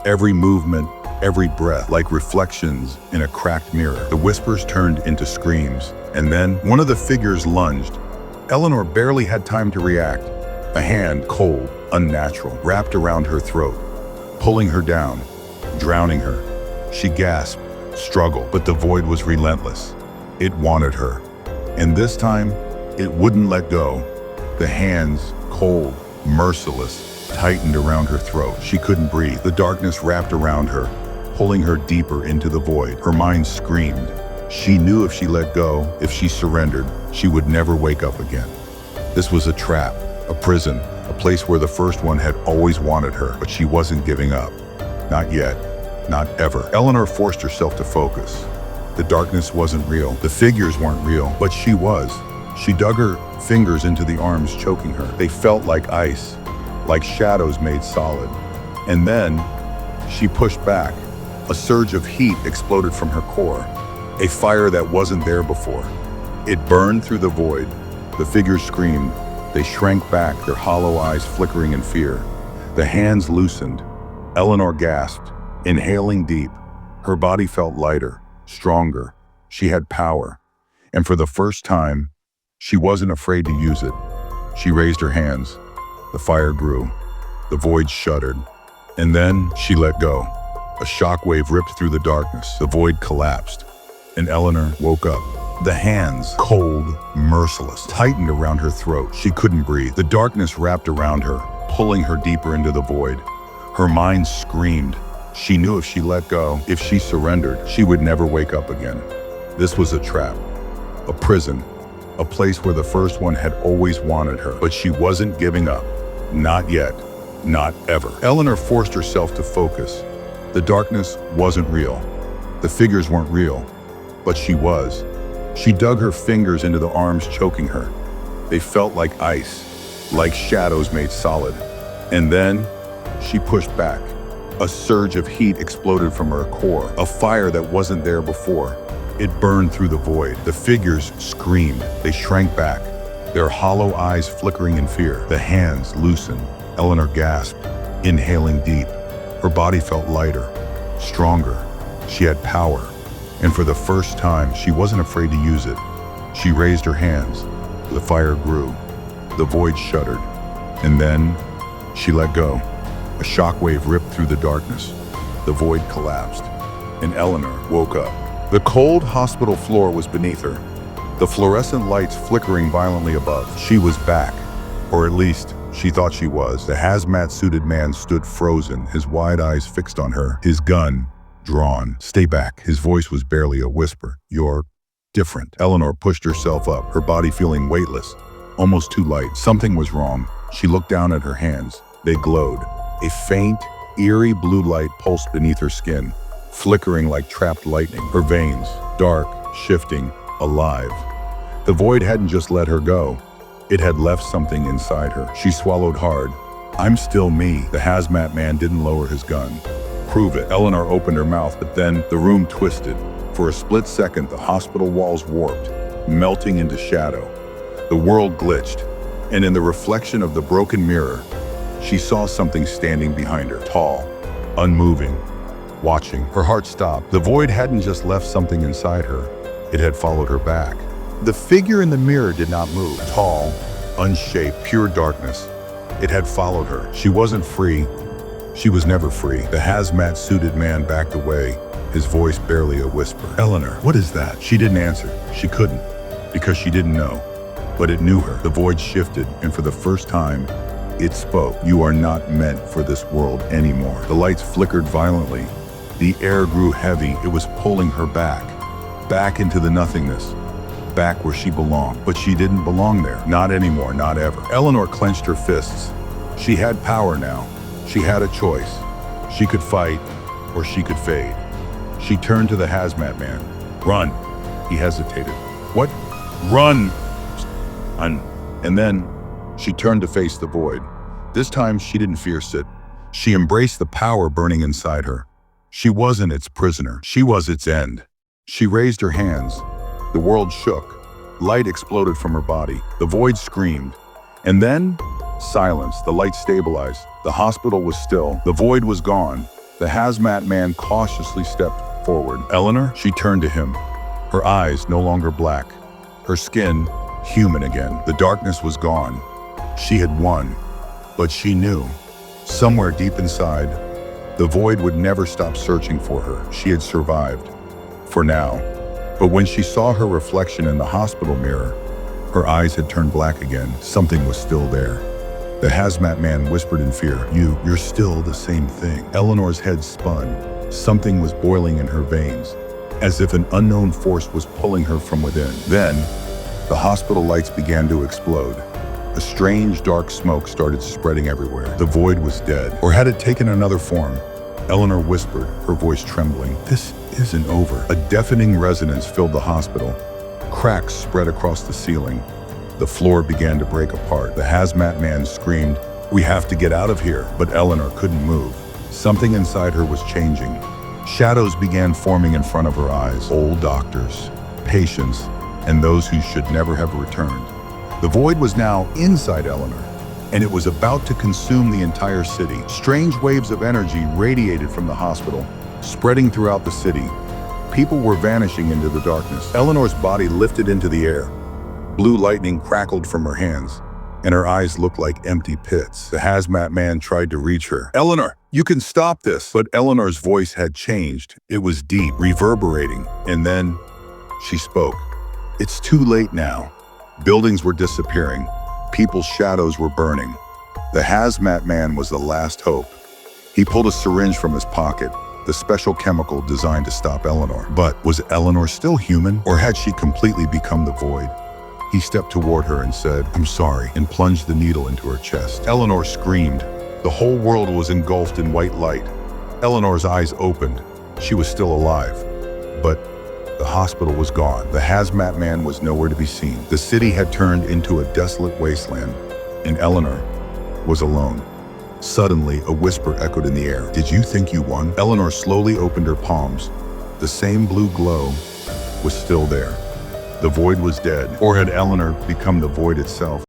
Every movement, every breath, like reflections in a cracked mirror. The whispers turned into screams, and then one of the figures lunged. Eleanor barely had time to react. A hand, cold, unnatural, wrapped around her throat, pulling her down, drowning her. She gasped, struggled, but the void was relentless. It wanted her, and this time, it wouldn't let go. The hands, cold, merciless, tightened around her throat. She couldn't breathe. The darkness wrapped around her, pulling her deeper into the void. Her mind screamed. She knew if she let go, if she surrendered, she would never wake up again. This was a trap, a prison, a place where the first one had always wanted her, but she wasn't giving up. Not yet, not ever. Eleanor forced herself to focus. The darkness wasn't real. The figures weren't real, but she was. She dug her fingers into the arms choking her. They felt like ice, like shadows made solid. And then she pushed back. A surge of heat exploded from her core, a fire that wasn't there before. It burned through the void. The figures screamed. They shrank back, their hollow eyes flickering in fear. The hands loosened. Eleanor gasped, inhaling deep. Her body felt lighter, stronger. She had power. And for the first time, she wasn't afraid to use it. She raised her hands. The fire grew. The void shuddered. And then she let go. A shockwave ripped through the darkness. The void collapsed, and Eleanor woke up. The hands, cold, merciless, tightened around her throat. She couldn't breathe. The darkness wrapped around her, pulling her deeper into the void. Her mind screamed. She knew if she let go, if she surrendered, she would never wake up again. This was a trap, a prison, a place where the first one had always wanted her, but she wasn't giving up. Not yet, not ever. Eleanor forced herself to focus. The darkness wasn't real. The figures weren't real, but she was. She dug her fingers into the arms choking her. They felt like ice, like shadows made solid. And then she pushed back. A surge of heat exploded from her core, a fire that wasn't there before. It burned through the void. The figures screamed. They shrank back, their hollow eyes flickering in fear. The hands loosened. Eleanor gasped, inhaling deep. Her body felt lighter, stronger. She had power. And for the first time, she wasn't afraid to use it. She raised her hands. The fire grew. The void shuddered. And then she let go. A shockwave ripped through the darkness. The void collapsed, and Eleanor woke up. The cold hospital floor was beneath her, the fluorescent lights flickering violently above. She was back, or at least she thought she was. The hazmat-suited man stood frozen, his wide eyes fixed on her, his gun drawn. "Stay back." His voice was barely a whisper. "You're different." Eleanor pushed herself up, her body feeling weightless, almost too light. Something was wrong. She looked down at her hands. They glowed. A faint, eerie blue light pulsed beneath her skin, flickering like trapped lightning. Her veins, dark, shifting, alive. The void hadn't just let her go. It had left something inside her. She swallowed hard. "I'm still me." The hazmat man didn't lower his gun. "Prove it." Eleanor opened her mouth, but then the room twisted. For a split second, the hospital walls warped, melting into shadow. The world glitched, and in the reflection of the broken mirror, she saw something standing behind her, tall, unmoving, watching. Her heart stopped. The void hadn't just left something inside her, it had followed her back. The figure in the mirror did not move. Tall, unshaped, pure darkness. It had followed her. She wasn't free. She was never free. The hazmat-suited man backed away, his voice barely a whisper. "Eleanor, what is that?" She didn't answer. She couldn't, because she didn't know. But it knew her. The void shifted, and for the first time, it spoke. "You are not meant for this world anymore." The lights flickered violently. The air grew heavy. It was pulling her back into the nothingness, back where she belonged. But she didn't belong there. Not anymore, not ever. Eleanor clenched her fists. She had power now. She had a choice. She could fight, or she could fade. She turned to the hazmat man. "Run." He hesitated. "What?" "Run!" And then she turned to face the void. This time she didn't fierce it. She embraced the power burning inside her. She wasn't its prisoner. She was its end. She raised her hands. The world shook. Light exploded from her body. The void screamed. And then, silence. The light stabilized. The hospital was still. The void was gone. The hazmat man cautiously stepped forward. "Eleanor?" She turned to him. Her eyes no longer black. Her skin human again. The darkness was gone. She had won. But she knew, somewhere deep inside, the void would never stop searching for her. She had survived. For now. But when she saw her reflection in the hospital mirror, her eyes had turned black again. Something was still there. The hazmat man whispered in fear, You're still the same thing." Eleanor's head spun. Something was boiling in her veins, as if an unknown force was pulling her from within. Then, the hospital lights began to explode. A strange, dark smoke started spreading everywhere. The void was dead. Or had it taken another form? Eleanor whispered, her voice trembling. "This isn't over." A deafening resonance filled the hospital. Cracks spread across the ceiling. The floor began to break apart. The hazmat man screamed, "We have to get out of here." But Eleanor couldn't move. Something inside her was changing. Shadows began forming in front of her eyes. Old doctors, patients, and those who should never have returned. The void was now inside Eleanor, and it was about to consume the entire city. Strange waves of energy radiated from the hospital, spreading throughout the city. People were vanishing into the darkness. Eleanor's body lifted into the air. Blue lightning crackled from her hands, and her eyes looked like empty pits. The hazmat man tried to reach her. "Eleanor, you can stop this!" But Eleanor's voice had changed. It was deep, reverberating, and then she spoke. "It's too late now." Buildings were disappearing. People's shadows were burning. The hazmat man was the last hope. He pulled a syringe from his pocket, the special chemical designed to stop Eleanor. But was Eleanor still human, or had she completely become the void? He stepped toward her and said, "I'm sorry," and plunged the needle into her chest. Eleanor screamed. The whole world was engulfed in white light. Eleanor's eyes opened. She was still alive. But the hospital was gone. The hazmat man was nowhere to be seen. The city had turned into a desolate wasteland, and Eleanor was alone. Suddenly, a whisper echoed in the air. "Did you think you won?" Eleanor slowly opened her palms. The same blue glow was still there. The void was dead. Or had Eleanor become the void itself?